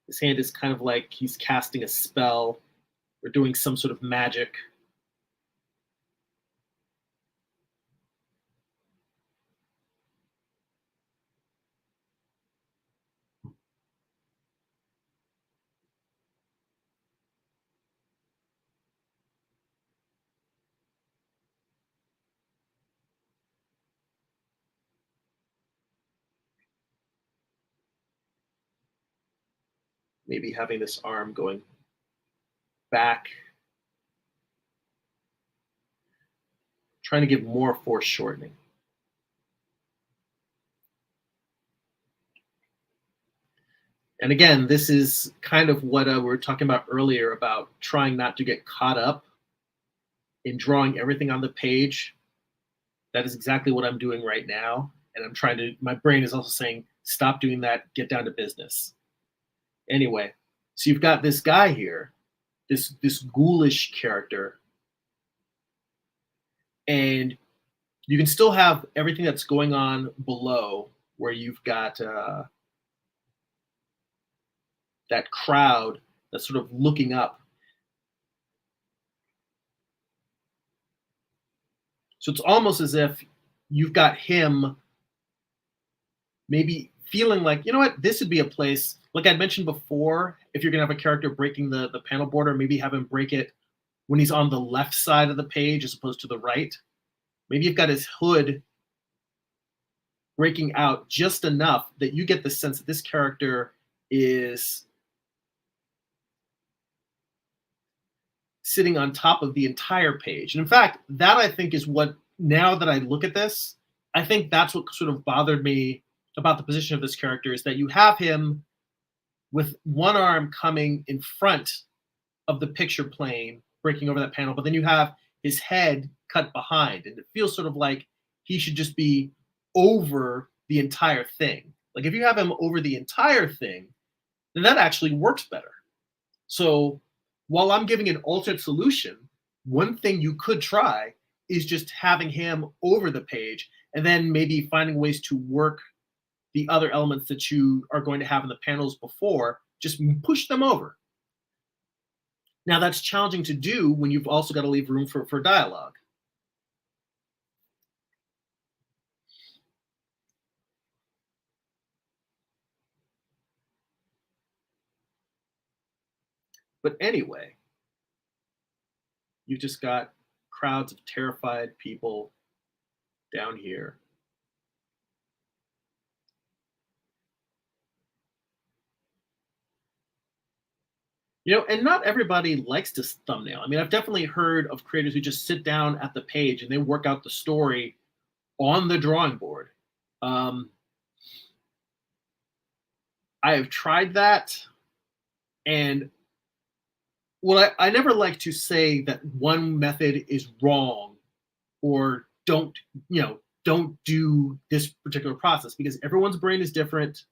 His hand is kind of like he's casting a spell or doing some sort of magic. Maybe having this arm going back, trying to give more foreshortening. And again, this is kind of what we were talking about earlier about trying not to get caught up in drawing everything on the page. That is exactly what I'm doing right now. And I'm trying to, my brain is also saying, stop doing that, get down to business. Anyway, so you've got this guy here, this ghoulish character, and you can still have everything that's going on below where you've got that crowd that's sort of looking up. So it's almost as if you've got him maybe feeling like, you know what, this would be a place, like I mentioned before, if you're going to have a character breaking the panel border, maybe have him break it when he's on the left side of the page as opposed to the right. Maybe you've got his hood breaking out just enough that you get the sense that this character is sitting on top of the entire page. And in fact, that I think is what, now that I look at this, I think that's what sort of bothered me about the position of this character, is that you have him with one arm coming in front of the picture plane, breaking over that panel, but then you have his head cut behind. And it feels sort of like he should just be over the entire thing. Like if you have him over the entire thing, then that actually works better. So while I'm giving an alternate solution, one thing you could try is just having him over the page and then maybe finding ways to work the other elements that you are going to have in the panels before, just push them over. Now that's challenging to do when you've also got to leave room for dialogue. But anyway, you've just got crowds of terrified people down here. You know, and not everybody likes this thumbnail. I mean, I've definitely heard of creators who just sit down at the page and they work out the story on the drawing board. Um, I have tried that, and well, I never like to say that one method is wrong or don't do this particular process, because everyone's brain is different.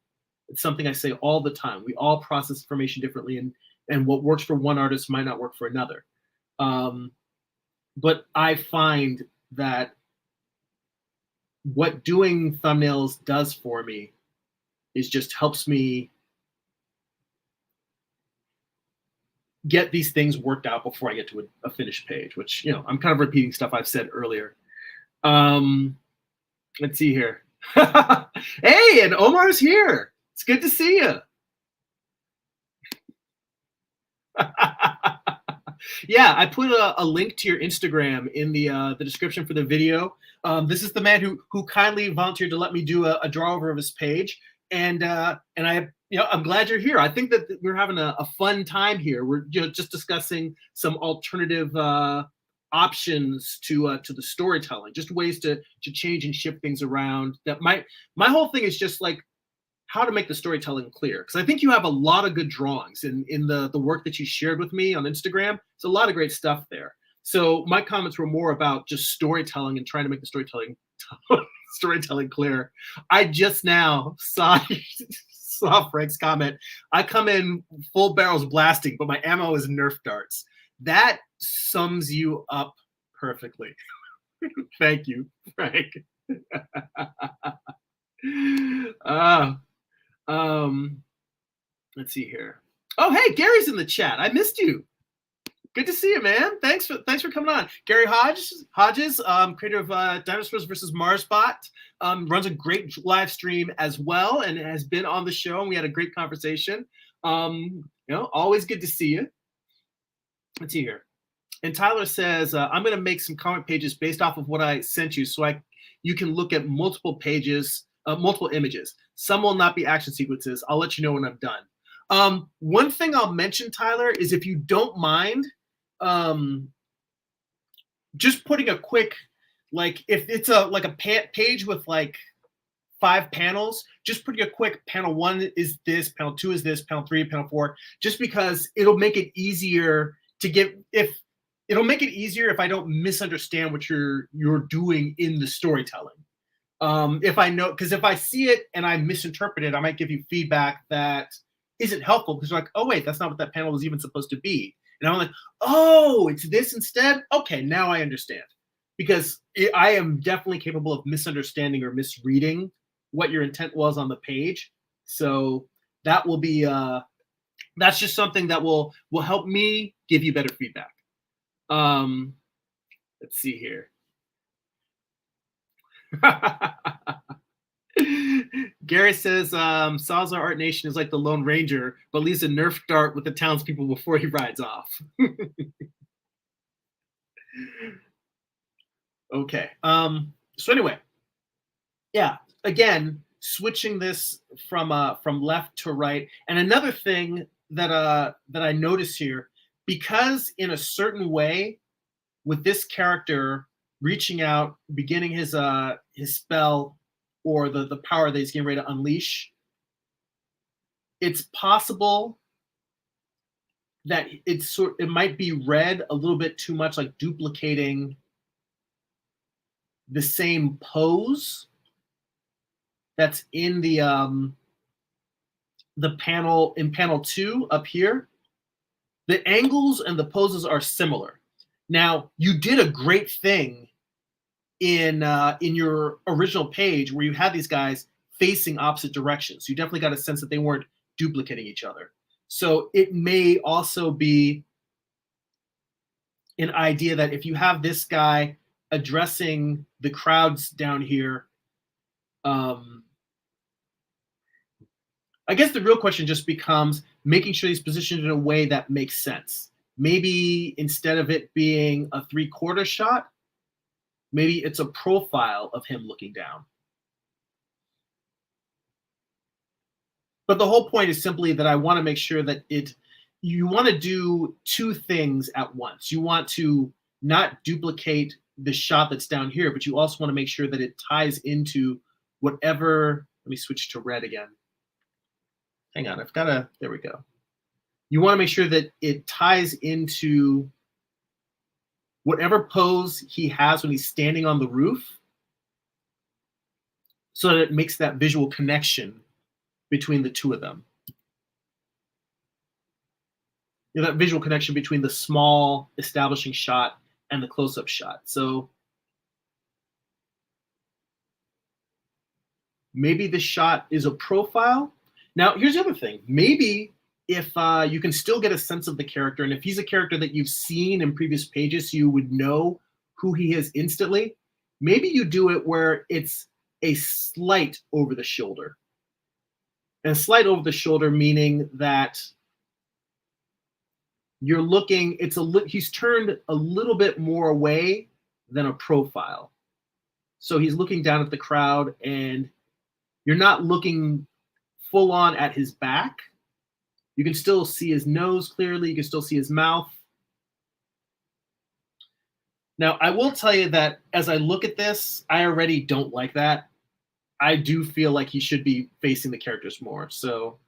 It's something I say all the time. We all process information differently, and what works for one artist might not work for another. Um, but I find that what doing thumbnails does for me is just helps me get these things worked out before I get to a finished page, which, I'm kind of repeating stuff I've said earlier. Let's see here. Hey, and Omar's here. It's good to see you. Yeah, I put a link to your Instagram in the description for the video. This is the man who kindly volunteered to let me do a draw over of his page, and I'm glad you're here. I think that we're having a fun time here. We're just discussing some alternative options to the storytelling, just ways to change and shift things around. That my whole thing is just like how to make the storytelling clear, because I think you have a lot of good drawings in the work that you shared with me on Instagram. It's a lot of great stuff there. So my comments were more about just storytelling and trying to make the storytelling clear. I just now saw Frank's comment. I come in full barrels blasting, but my ammo is Nerf darts. That sums you up perfectly. Thank you, Frank. Let's see here. Oh, hey, Gary's in the chat. I missed you. Good to see you, man. Thanks for coming on. Gary Hodges, creator of Dinosaurs vs. Marsbot, runs a great live stream as well and has been on the show, and we had a great conversation. Always good to see you. Let's see here. And Tyler says, I'm going to make some comic pages based off of what I sent you, so you can look at multiple pages, multiple images. Some will not be action sequences. I'll let you know when I'm done. One thing I'll mention, Tyler, is if you don't mind, just putting a quick, like if it's a page with like 5 panels, just putting a quick panel 1 is this, panel 2 is this, panel 3, panel 4, just because it'll make it easier to get it'll make it easier if I don't misunderstand what you're doing in the storytelling. If I know, because if I see it and I misinterpret it, I might give you feedback that isn't helpful, because you're like, oh wait, that's not what that panel was even supposed to be. And I'm like, oh, it's this instead? Okay, now I understand. Because I am definitely capable of misunderstanding or misreading what your intent was on the page. So that will be, that's just something that will help me give you better feedback. Let's see here. Gary says Salazar Art Nation is like the Lone Ranger, but leaves a Nerf dart with the townspeople before he rides off. Okay. So anyway, yeah. Again, switching this from left to right, and another thing that I notice here, because in a certain way, with this character reaching out, beginning his spell, or the power that he's getting ready to unleash, it's possible that it might be read a little bit too much like duplicating the same pose that's in the panel, in panel 2 up here. The angles and the poses are similar. Now, you did a great thing in your original page where you had these guys facing opposite directions. You definitely got a sense that they weren't duplicating each other. So it may also be an idea that if you have this guy addressing the crowds down here, I guess the real question just becomes, making sure he's positioned in a way that makes sense. Maybe instead of it being a 3/4 shot, maybe it's a profile of him looking down. But the whole point is simply that I want to make sure that you want to do two things at once. You want to not duplicate the shot that's down here, but you also want to make sure that it ties into whatever. Let me switch to red again. Hang on, there we go. You want to make sure that it ties into whatever pose he has when he's standing on the roof, so that it makes that visual connection between the two of them. You know, that visual connection between the small establishing shot and the close-up shot. So maybe the shot is a profile. Now, here's the other thing. Maybe if you can still get a sense of the character, and if he's a character that you've seen in previous pages, so you would know who he is instantly, maybe you do it where it's a slight over the shoulder. And a slight over the shoulder meaning that you're looking, he's turned a little bit more away than a profile. So he's looking down at the crowd, and you're not looking full on at his back. You can still see his nose clearly. You can still see his mouth. Now, I will tell you that as I look at this, I already don't like that. I do feel like he should be facing the characters more. So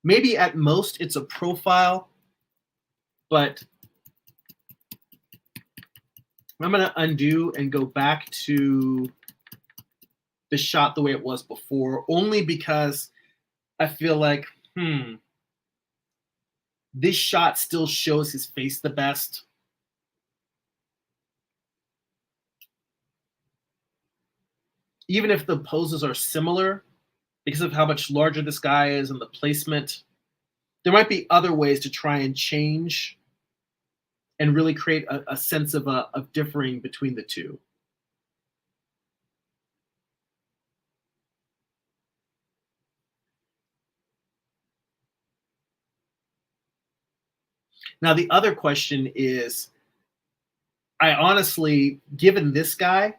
maybe at most it's a profile, but I'm going to undo and go back to the shot the way it was before, only because I feel like, this shot still shows his face the best. Even if the poses are similar, because of how much larger this guy is and the placement, there might be other ways to try and change and really create a sense of differing between the two. Now, the other question is, I honestly, given this guy,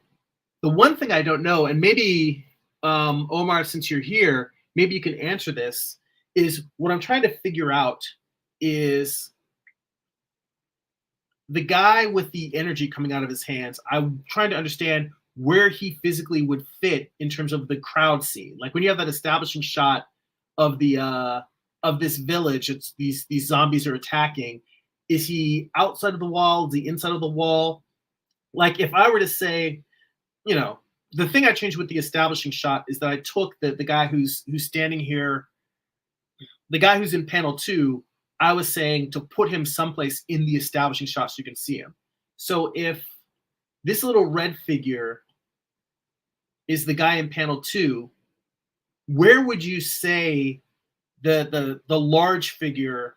the one thing I don't know, and maybe Omar, since you're here, maybe you can answer this, is what I'm trying to figure out is the guy with the energy coming out of his hands. I'm trying to understand where he physically would fit in terms of the crowd scene. Like when you have that establishing shot of the of this village, it's these zombies are attacking. Is he outside of the wall? Is he inside of the wall? Like if I were to say, you know, the thing I changed with the establishing shot is that I took the guy who's standing here, the guy who's in panel 2, I was saying to put him someplace in the establishing shot so you can see him. So if this little red figure is the guy in panel 2, where would you say the large figure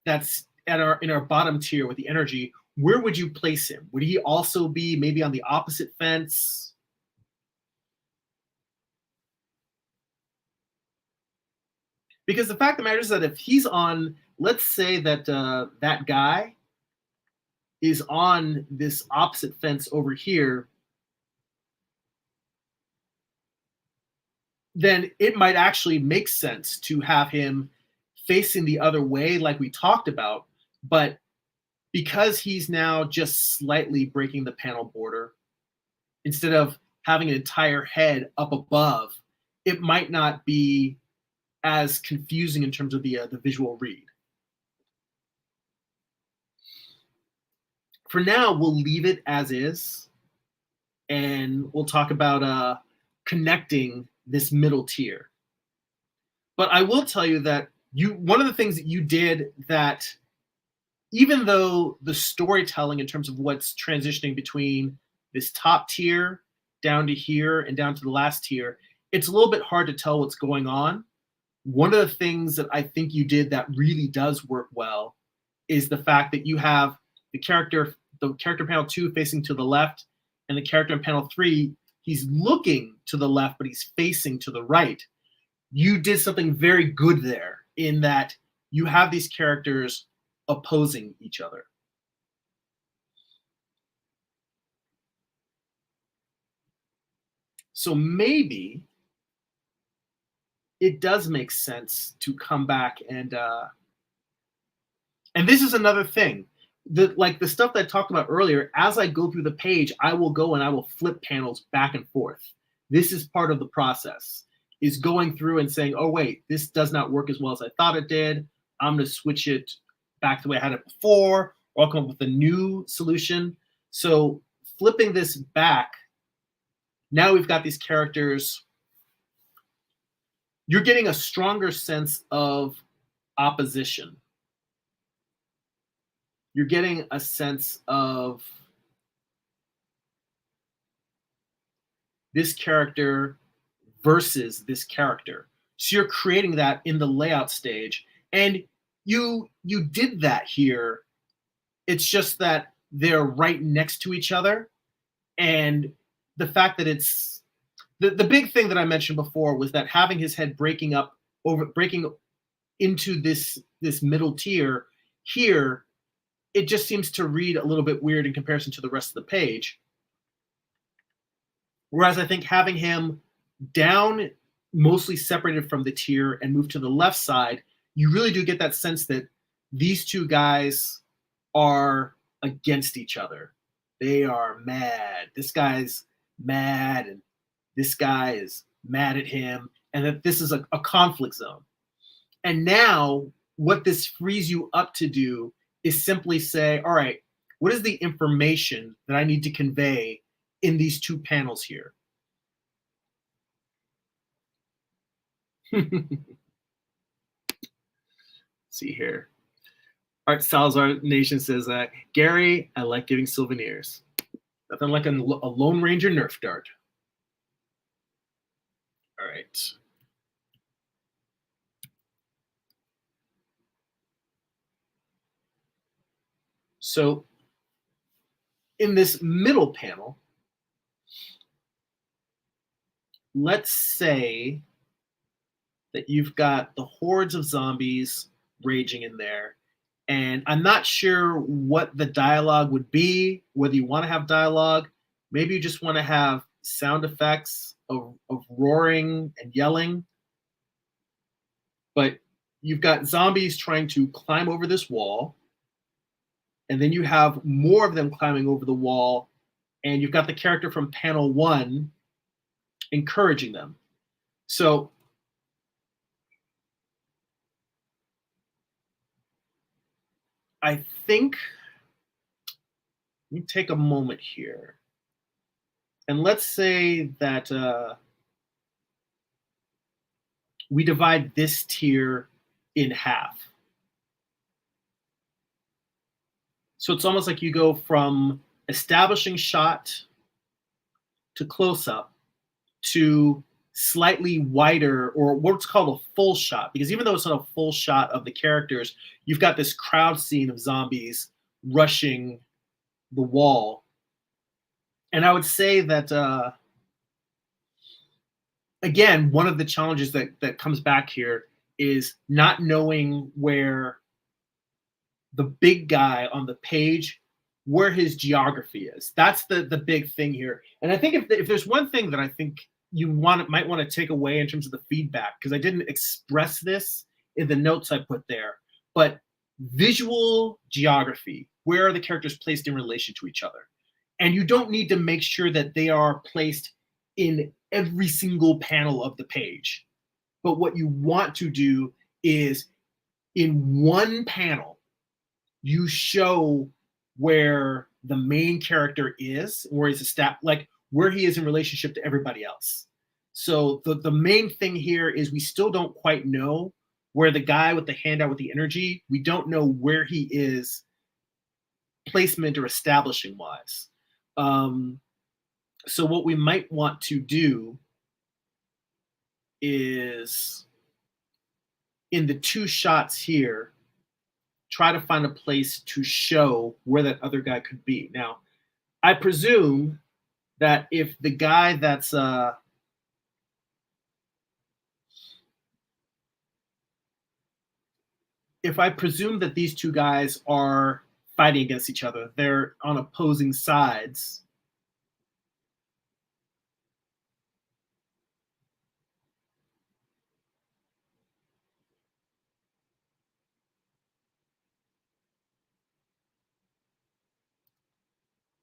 that's in our bottom tier with the energy, where would you place him? Would he also be maybe on the opposite fence? Because the fact of the matter is that if he's on, let's say that that guy is on this opposite fence over here, then it might actually make sense to have him facing the other way like we talked about. But because he's now just slightly breaking the panel border, instead of having an entire head up above, it might not be as confusing in terms of the visual read. For now, we'll leave it as is, and we'll talk about connecting this middle tier. But I will tell you that one of the things that you did, that even though the storytelling in terms of what's transitioning between this top tier down to here and down to the last tier, it's a little bit hard to tell what's going on. One of the things that I think you did that really does work well is the fact that you have the character panel 2 facing to the left, and the character in panel 3, he's looking to the left, but he's facing to the right. you did something very good there in that you have these characters opposing each other. So maybe it does make sense to come back and this is another thing. The stuff that I talked about earlier, as I go through the page, I will go and I will flip panels back and forth. This is part of the process, is going through and saying, oh, wait, this does not work as well as I thought it did. I'm going to switch it back the way I had it before, or I'll come up with a new solution. So flipping this back, now we've got these characters. You're getting a stronger sense of opposition. You're getting a sense of this character versus this character. So you're creating that in the layout stage. And you did that here. It's just that they're right next to each other. And the fact that it's the big thing that I mentioned before was that having his head breaking into this middle tier here, it just seems to read a little bit weird in comparison to the rest of the page. Whereas I think having him down, mostly separated from the tier, and move to the left side, you really do get that sense that these two guys are against each other. They are mad. This guy's mad, and this guy is mad at him, and that this is a conflict zone. And now what this frees you up to do is simply say, all right, what is the information that I need to convey in these two panels here? See here. Art Salazar Nation says, Gary, I like giving souvenirs. Nothing like a Lone Ranger Nerf dart. All right. So in this middle panel, let's say that you've got the hordes of zombies raging in there. And I'm not sure what the dialogue would be, whether you want to have dialogue. Maybe you just want to have sound effects of roaring and yelling. But you've got zombies trying to climb over this wall. And then you have more of them climbing over the wall. And you've got the character from panel 1 encouraging them. So I think, let me take a moment here. And let's say that we divide this tier in half. So it's almost like you go from establishing shot to close-up to slightly wider, or what's called a full shot, because even though it's not a full shot of the characters, you've got this crowd scene of zombies rushing the wall. And I would say that, again, one of the challenges that comes back here is not knowing where the big guy on the page, where his geography is. That's the big thing here. And I think if there's one thing that I think you might want to take away in terms of the feedback, because I didn't express this in the notes I put there, but visual geography, where are the characters placed in relation to each other? And you don't need to make sure that they are placed in every single panel of the page. But what you want to do is in one panel, you show where the main character is, where he's like where he is in relationship to everybody else. So the main thing here is we still don't quite know where the guy with the handout with the energy, we don't know where he is placement or establishing wise. So what we might want to do is in the two shots here, try to find a place to show where that other guy could be. Now, I presume that if the guy that's if I presume that these two guys are fighting against each other, they're on opposing sides.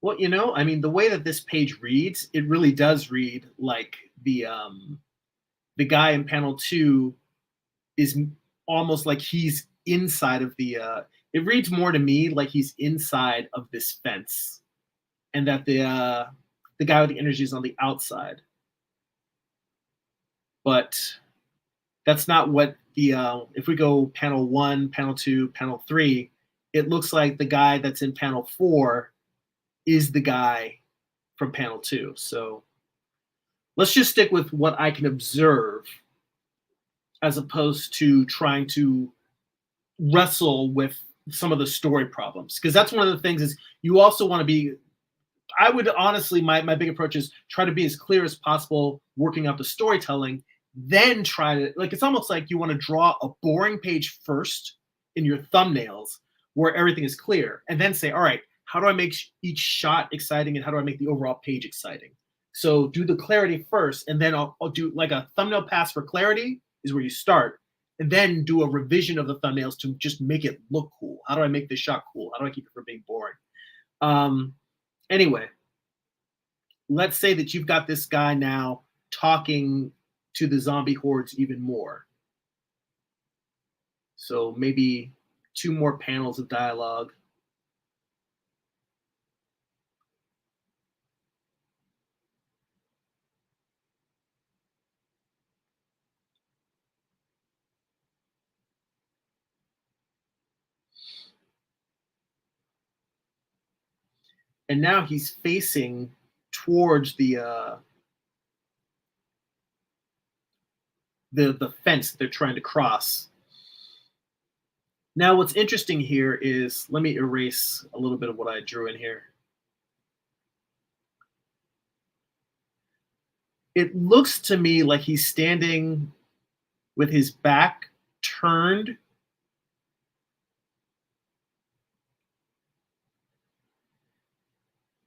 Well, I mean, the way that this page reads, it really does read like the guy in panel 2 is almost like he's inside of it reads more to me like he's inside of this fence, and that the guy with the energy is on the outside. But that's not what if we go panel 1, panel 2, panel 3, it looks like the guy that's in panel 4 is the guy from panel 2. So let's just stick with what I can observe as opposed to trying to wrestle with some of the story problems, because that's one of the things is you also want to be, I would honestly, my big approach is try to be as clear as possible working out the storytelling, then try to, like, it's almost like you want to draw a boring page first in your thumbnails where everything is clear, and then say, all right, how do I make each shot exciting, and how do I make the overall page exciting? So do the clarity first, and then I'll do like a thumbnail pass for clarity is where you start, and then do a revision of the thumbnails to just make it look cool. How do I make this shot cool? How do I keep it from being boring? Anyway, let's say that you've got this guy now talking to the zombie hordes even more. So maybe 2 more panels of dialogue. And now he's facing towards the fence they're trying to cross. Now, what's interesting here is, let me erase a little bit of what I drew in here. It looks to me like he's standing with his back turned.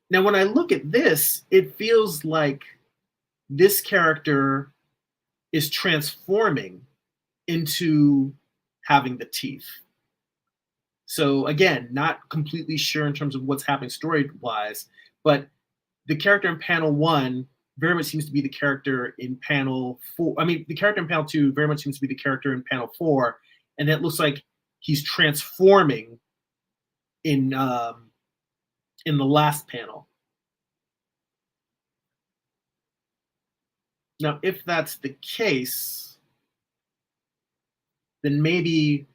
Now, when I look at this, it feels like this character is transforming into having the teeth. So again, not completely sure in terms of what's happening story-wise, but the character in panel 1 very much seems to be the character in panel 4. I mean, the character in panel 2 very much seems to be the character in panel 4, and it looks like he's transforming in the last panel. Now, if that's the case, then maybe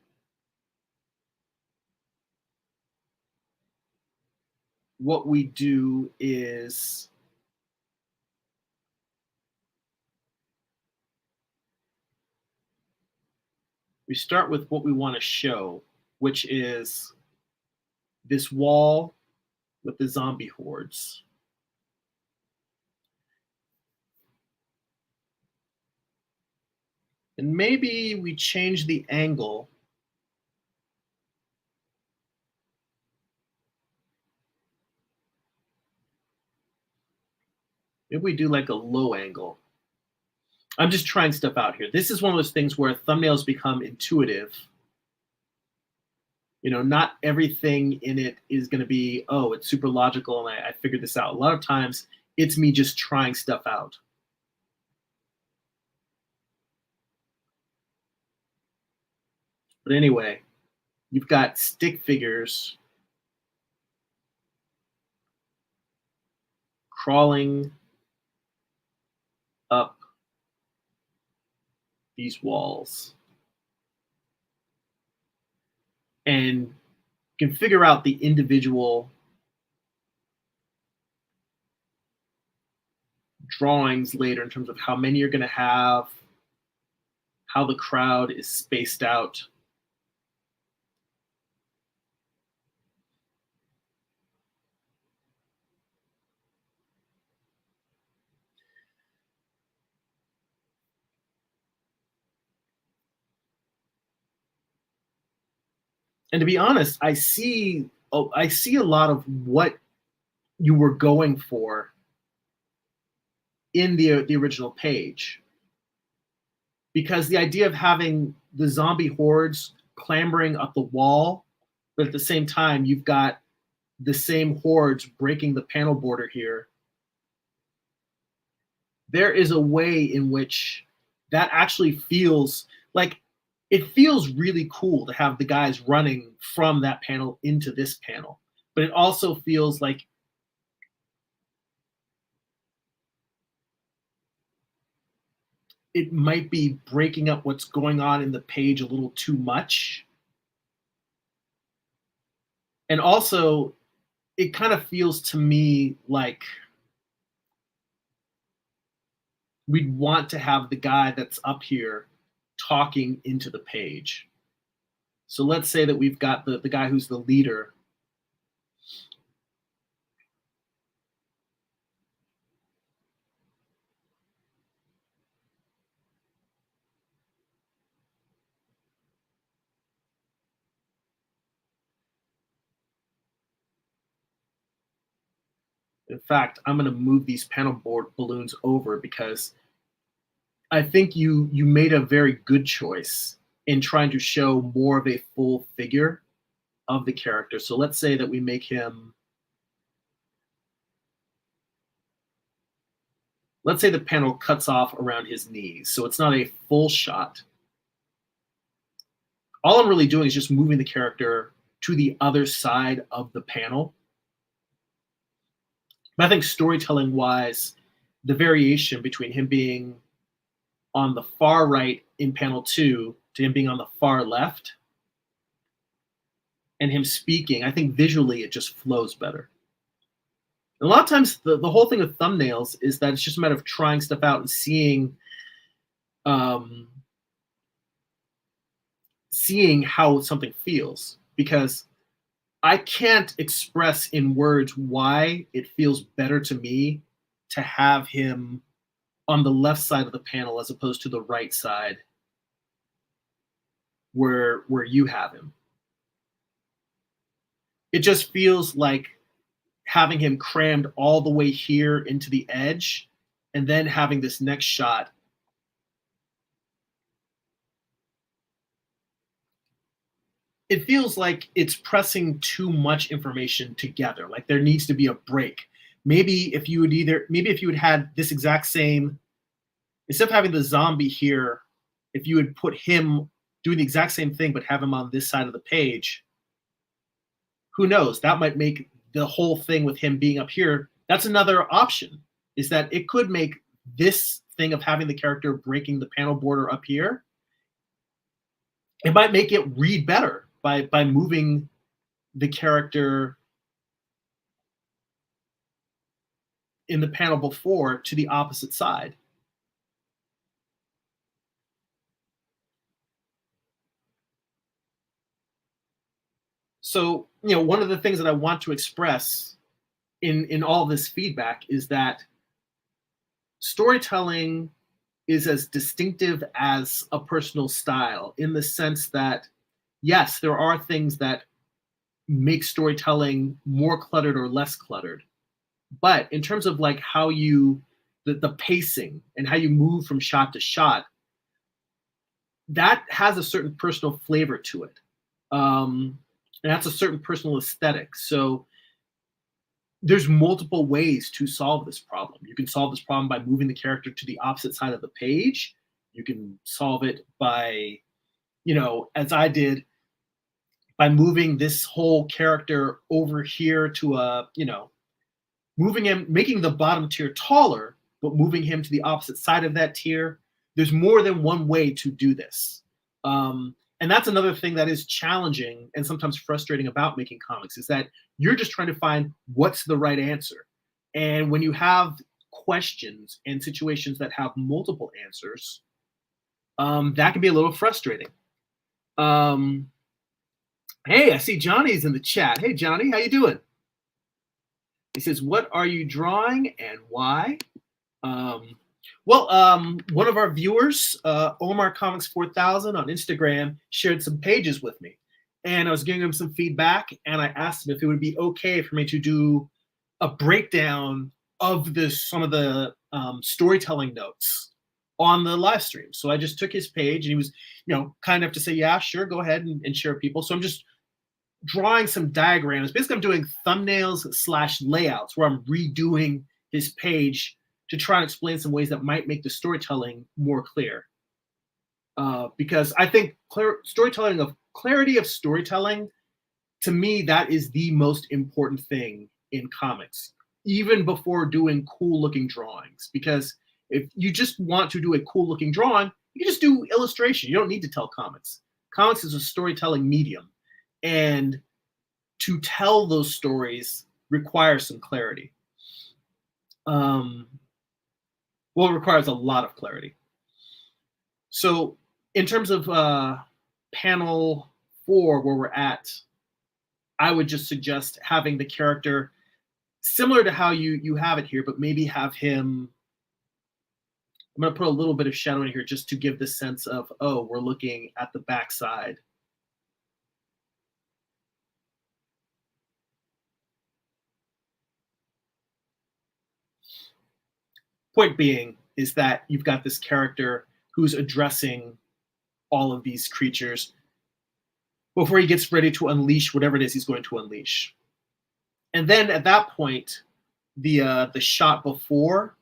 what we do is we start with what we want to show, which is this wall with the zombie hordes. And maybe we change the angle. Maybe we do like a low angle. I'm just trying stuff out here. This is one of those things where thumbnails become intuitive. Not everything in it is going to be, oh, it's super logical and I figured this out. A lot of times it's me just trying stuff out. But anyway, you've got stick figures crawling up these walls. And you can figure out the individual drawings later in terms of how many you're going to have, how the crowd is spaced out. And to be honest, I see a lot of what you were going for in the original page, because the idea of having the zombie hordes clambering up the wall, but at the same time you've got the same hordes breaking the panel border here. There is a way in which that actually feels like, it feels really cool to have the guys running from that panel into this panel, but it also feels like it might be breaking up what's going on in the page a little too much. And also, it kind of feels to me like we'd want to have the guy that's up here talking into the page. So let's say that we've got the guy who's the leader. In fact, I'm going to move these panel board balloons over because I think you made a very good choice in trying to show more of a full figure of the character. So let's say that we make him, let's say the panel cuts off around his knees, so it's not a full shot. All I'm really doing is just moving the character to the other side of the panel. But I think storytelling wise, the variation between him being on the far right in panel 2 to him being on the far left and him speaking, I think visually it just flows better. And a lot of times the whole thing with thumbnails is that it's just a matter of trying stuff out and seeing how something feels, because I can't express in words why it feels better to me to have him on the left side of the panel as opposed to the right side where you have him. It just feels like having him crammed all the way here into the edge and then having this next shot. It feels like it's pressing too much information together. Like there needs to be a break. Maybe if you had had this exact same, instead of having the zombie here, if you had put him doing the exact same thing but have him on this side of the page, who knows? That might make the whole thing with him being up here. That's another option, is that it could make this thing of having the character breaking the panel border up here, it might make it read better by moving the character in the panel before to the opposite side. So, one of the things that I want to express in all this feedback is that storytelling is as distinctive as a personal style, in the sense that, yes, there are things that make storytelling more cluttered or less cluttered. But in terms of like how the pacing and how you move from shot to shot, that has a certain personal flavor to it. And that's a certain personal aesthetic. So there's multiple ways to solve this problem. You can solve this problem by moving the character to the opposite side of the page. You can solve it by, as I did, by moving this whole character over here to moving him, making the bottom tier taller, but moving him to the opposite side of that tier. There's more than one way to do this. And that's another thing that is challenging and sometimes frustrating about making comics, is that you're just trying to find what's the right answer. And when you have questions and situations that have multiple answers, that can be a little frustrating. Hey, I see Johnny's in the chat. Hey, Johnny, how you doing? He says, what are you drawing and why? One of our viewers, Omar Comics 4000 on Instagram, shared some pages with me. and I was giving him some feedback, and I asked him if it would be okay for me to do a breakdown of some of the storytelling notes on the live stream. So I just took his page, and he was, kind enough to say, "Yeah, sure, go ahead and share with people." So I'm just drawing some diagrams. Basically, I'm doing thumbnails / layouts where I'm redoing his page to try and explain some ways that might make the storytelling more clear. Because I think clarity of storytelling, to me, that is the most important thing in comics, even before doing cool looking drawings. Because if you just want to do a cool looking drawing, you can just do illustration. You don't need to tell comics. Comics is a storytelling medium, and to tell those stories requires some clarity. Well, it requires a lot of clarity. So in terms of panel 4, where we're at, I would just suggest having the character similar to how you have it here, but maybe have him, I'm going to put a little bit of shadow in here just to give the sense of, oh, we're looking at the backside. Point being is that you've got this character who's addressing all of these creatures before he gets ready to unleash whatever it is he's going to unleash. And then at that point, the shot before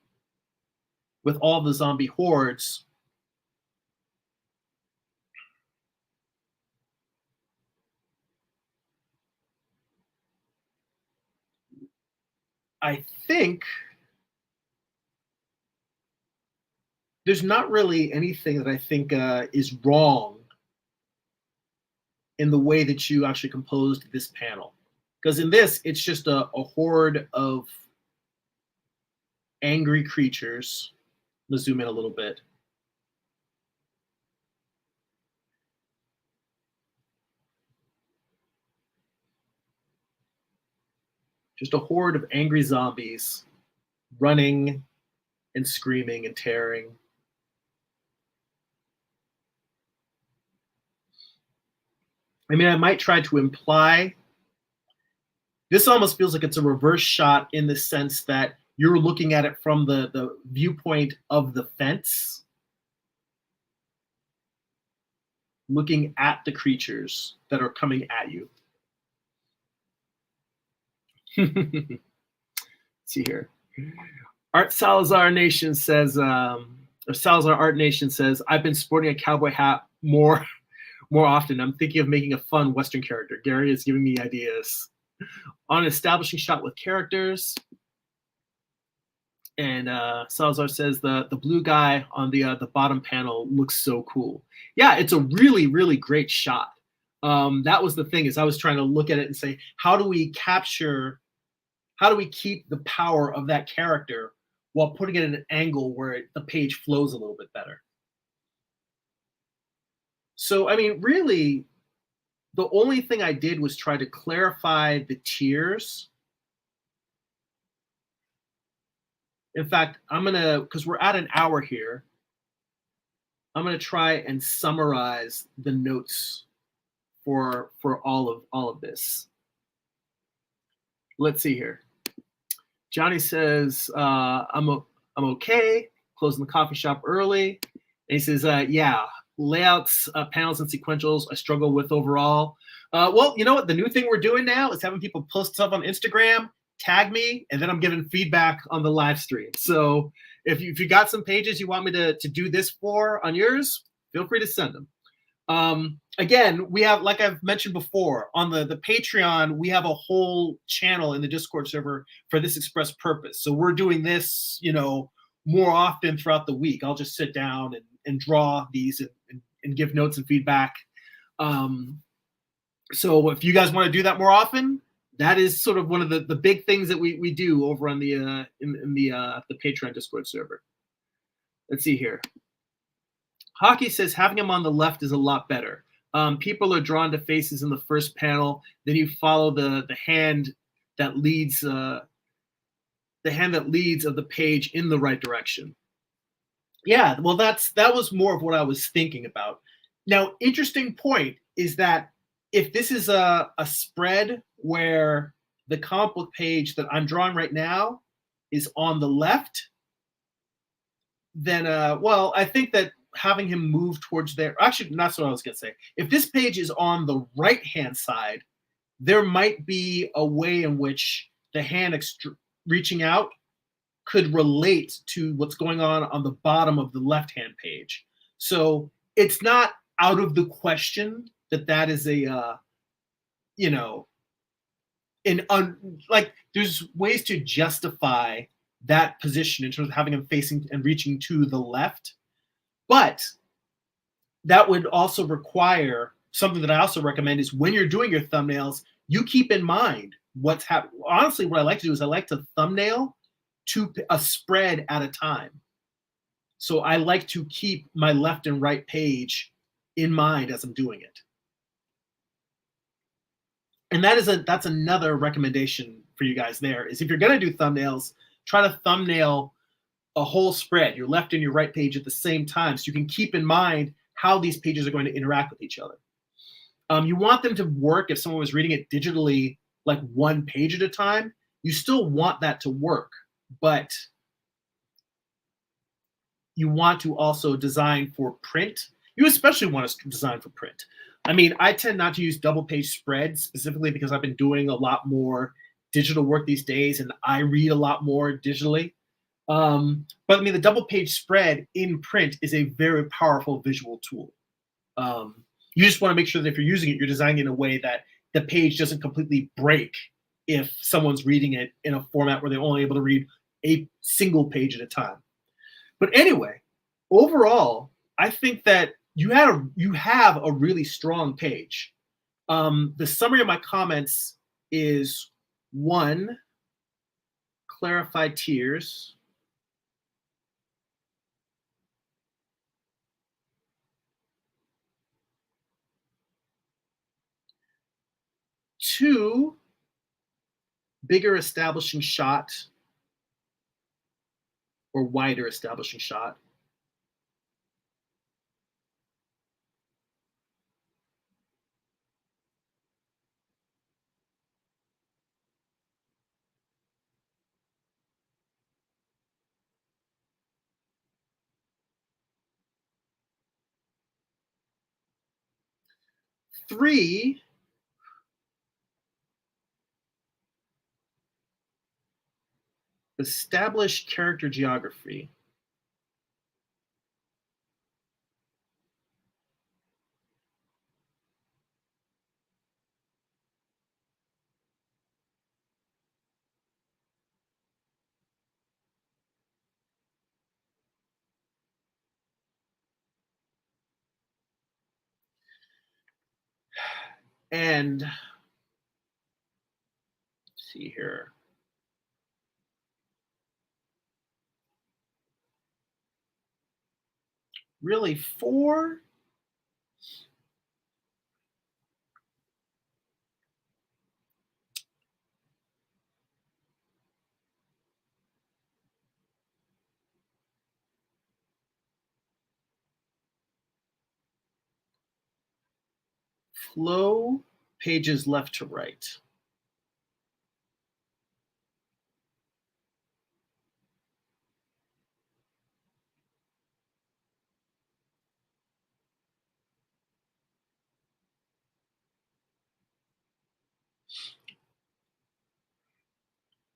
with all the zombie hordes, I think there's not really anything that I think is wrong in the way that you actually composed this panel. Because in this, it's just a horde of angry creatures. I'm gonna zoom in a little bit. Just a horde of angry zombies running and screaming and tearing. I mean, I might try to imply, this almost feels like it's a reverse shot in the sense that you're looking at it from the viewpoint of the fence, looking at the creatures that are coming at you. Let's see here. Art Salazar Nation says, or Salazar Art Nation says, I've been sporting a cowboy hat more often. I'm thinking of making a fun Western character. Gary is giving me ideas on establishing shot with characters. And Salazar says the blue guy on the bottom panel looks so cool. Yeah, it's a really, really great shot. That was the thing, is I was trying to look at it and say, how do we keep the power of that character while putting it at an angle where the page flows a little bit better? So, I mean, really, the only thing I did was try to clarify the tiers. In fact, I'm going to, because we're at an hour here, I'm going to try and summarize the notes for all of this. Let's see here. Johnny says, I'm okay, closing the coffee shop early. And he says, yeah, layouts, panels, and sequentials I struggle with overall. Well, you know what? The new thing we're doing now is having people post stuff on Instagram, tag me, and then I'm giving feedback on the live stream. So if you got some pages you want me to do this for on yours, feel free to send them. Again, we have, like I've mentioned before, on the Patreon, we have a whole channel in the Discord server for this express purpose. So we're doing this, more often throughout the week. I'll just sit down and draw these and give notes and feedback. So if you guys want to do that more often, that is sort of one of the big things that we do over on the in the Patreon Discord server. Let's see here. Hockey says having him on the left is a lot better. People are drawn to faces in the first panel. Then you follow the hand that leads of the page in the right direction. Yeah, well, that was more of what I was thinking about. Now, interesting point is that if this is a spread where the comic book page that I'm drawing right now is on the left, then well, I think that having him move towards there, actually, that's what I was gonna say. If this page is on the right hand side, there might be a way in which the hand reaching out could relate to what's going on the bottom of the left hand page. So it's not out of the question that that is a you know, like there's ways to justify that position in terms of having him facing and reaching to the left, but that would also require something that I also recommend is when you're doing your thumbnails, you keep in mind what's happening. Honestly, what I like to do is I like to thumbnail to a spread at a time. So I like to keep my left and right page in mind as I'm doing it. And that's another recommendation for you guys there is if you're going to do thumbnails, try to thumbnail a whole spread, your left and your right page at the same time, so you can keep in mind how these pages are going to interact with each other. You want them to work if someone was reading it digitally, like one page at a time. You still want that to work, but you want to also design for print. You especially want to design for print. I mean, I tend not to use double page spreads specifically because I've been doing a lot more digital work these days and I read a lot more digitally. But I mean, the double page spread in print is a very powerful visual tool. You just want to make sure that if you're using it, you're designing it in a way that the page doesn't completely break if someone's reading it in a format where they're only able to read a single page at a time. But anyway, overall, I think that you have a really strong page. The summary of my comments is 1, clarify tiers. 2, bigger establishing shot or wider establishing shot. 3, establish character geography. And let's see here. Really 4, flow pages left to right.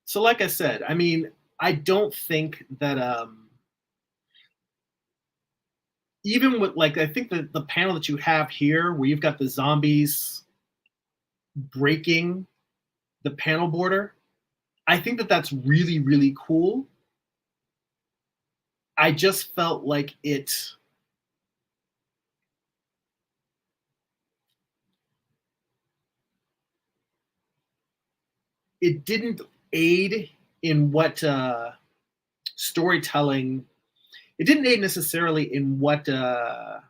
So like I said, I mean, I don't think that even with like I think that the panel that you have here where you've got the zombies breaking the panel border, I think that that's really, really cool. I just felt like it didn't aid in what storytelling. It didn't aid necessarily in what it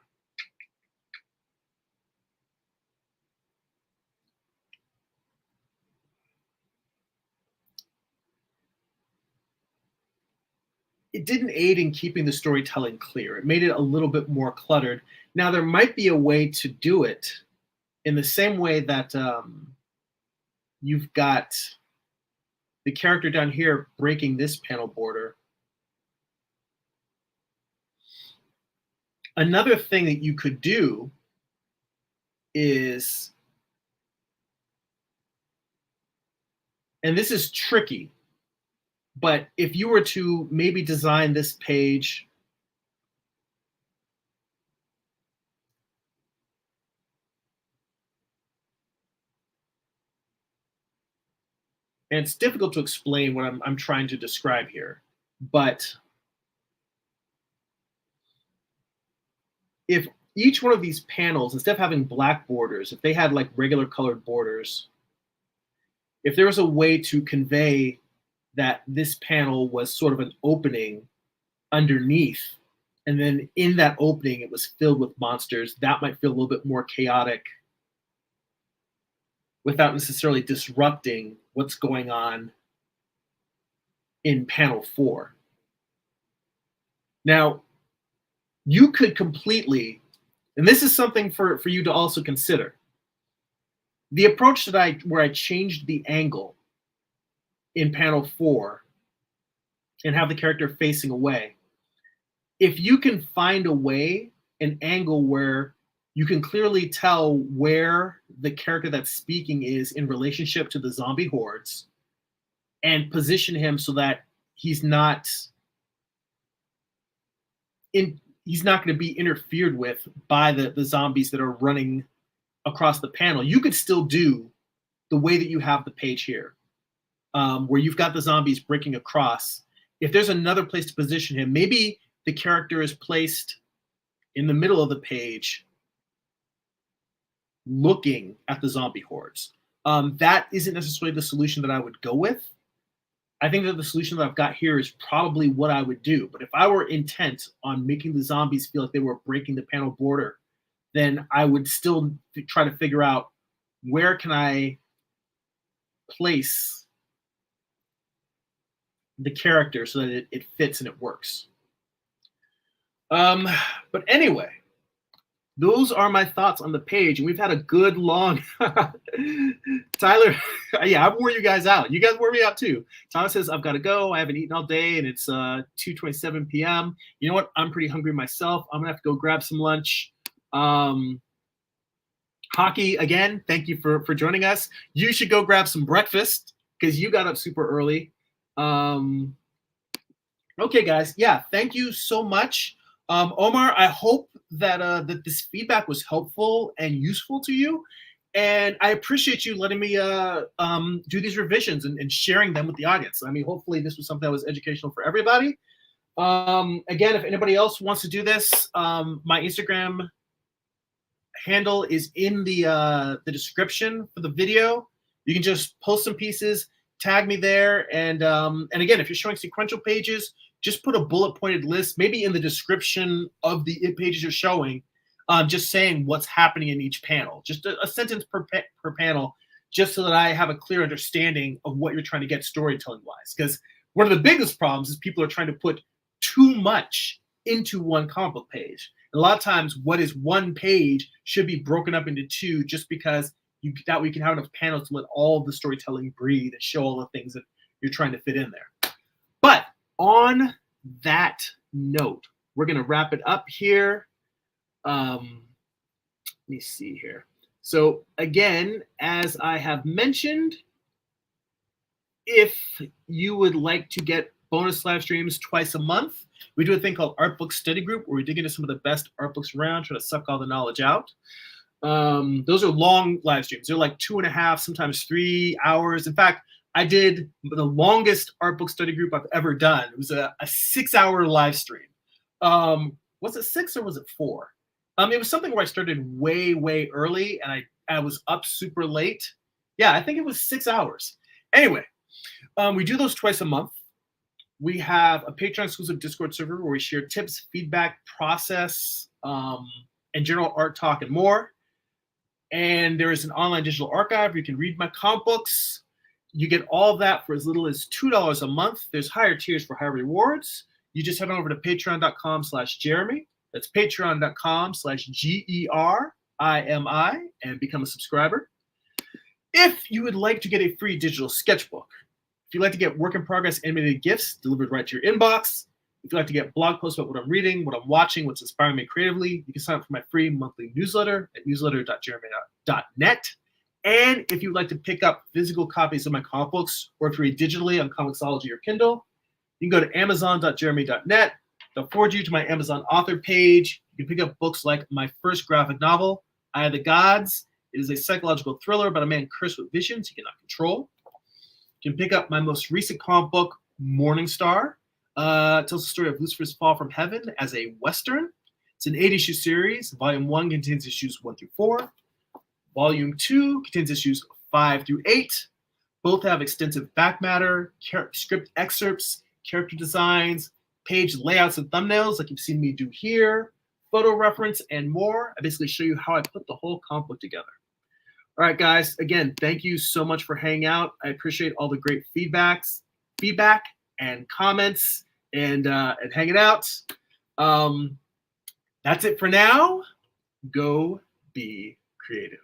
didn't aid in keeping the storytelling clear. It made it a little bit more cluttered. Now there might be a way to do it in the same way that you've got the character down here breaking this panel border. Another thing that you could do is, and this is tricky, but if you were to maybe design this page and it's difficult to explain what I'm trying to describe here, but if each one of these panels, instead of having black borders, if they had like regular colored borders, if there was a way to convey that this panel was sort of an opening underneath, and then in that opening it was filled with monsters, that might feel a little bit more chaotic without necessarily disrupting what's going on in panel 4. Now, you could completely, and this is something for you to also consider, the approach that where I changed the angle in panel 4 and have the character facing away. If you can find a way, an angle where you can clearly tell where the character that's speaking is in relationship to the zombie hordes, and position him so that he's not going to be interfered with by the zombies that are running across the panel, you could still do the way that you have the page here, where you've got the zombies breaking across. If there's another place to position him, maybe the character is placed in the middle of the page looking at the zombie hordes. That isn't necessarily the solution that I would go with. I think that the solution that I've got here is probably what I would do. But if I were intent on making the zombies feel like they were breaking the panel border, then I would still try to figure out where can I place the character so that it fits and it works. But anyway, those are my thoughts on the page, and we've had a good long Tyler. Yeah, I wore you guys out. You guys wore me out too. Tyler says I've got to go. I haven't eaten all day, and it's 2:27 p.m. You know what? I'm pretty hungry myself. I'm gonna have to go grab some lunch. Hockey again. Thank you for joining us. You should go grab some breakfast because you got up super early. Okay, guys. Yeah, thank you so much. Omar, I hope that that this feedback was helpful and useful to you, and I appreciate you letting me do these revisions and sharing them with the audience. I mean, hopefully this was something that was educational for everybody. Again, if anybody else wants to do this, my Instagram handle is in the description for the video. You can just post some pieces, tag me there, and again, if you're showing sequential pages, just put a bullet pointed list, maybe in the description of the pages you're showing, just saying what's happening in each panel. Just a sentence per panel, just so that I have a clear understanding of what you're trying to get storytelling-wise. Because one of the biggest problems is people are trying to put too much into one comic book page. And a lot of times what is one page should be broken up into two, just because that we can have enough panels to let all of the storytelling breathe and show all the things that you're trying to fit in there. But on that note, we're going to wrap it up here. Let me see here. So again, as I have mentioned, if you would like to get bonus live streams twice a month, we do a thing called Art Book Study Group, where we dig into some of the best art books around, try to suck all the knowledge out. Those are long live streams. They're like 2.5, sometimes 3 hours. In fact, I did the longest art book study group I've ever done. It was a 6-hour live stream. Was it 6 or was it 4? It was something where I started way, way early, and I was up super late. Yeah, I think it was 6 hours. Anyway, we do those twice a month. We have a Patreon exclusive Discord server where we share tips, feedback, process, and general art talk and more. And there is an online digital archive where you can read my comic books. You get all of that for as little as $2 a month. There's higher tiers for higher rewards. You just head on over to patreon.com/Jeremy. That's patreon.com/GERIMY. IMI, and become a subscriber. If you would like to get a free digital sketchbook, if you'd like to get work in progress animated GIFs delivered right to your inbox, if you'd like to get blog posts about what I'm reading, what I'm watching, what's inspiring me creatively, you can sign up for my free monthly newsletter at newsletter.jeremy.net. And if you'd like to pick up physical copies of my comic books, or if you read digitally on Comixology or Kindle, you can go to amazon.jeremy.net. They'll forward you to my Amazon author page. You can pick up books like my first graphic novel, Eye of the Gods. It is a psychological thriller about a man cursed with visions he cannot control. You can pick up my most recent comic book, Morning Star. It tells the story of Lucifer's fall from heaven as a Western. It's an 8-issue series. Volume 1 contains issues 1 through 4. Volume 2 contains issues 5 through 8. Both have extensive back matter, script excerpts, character designs, page layouts and thumbnails like you've seen me do here, photo reference, and more. I basically show you how I put the whole comic book together. All right, guys, again, thank you so much for hanging out. I appreciate all the great feedback and comments and hanging out. That's it for now. Go be creative.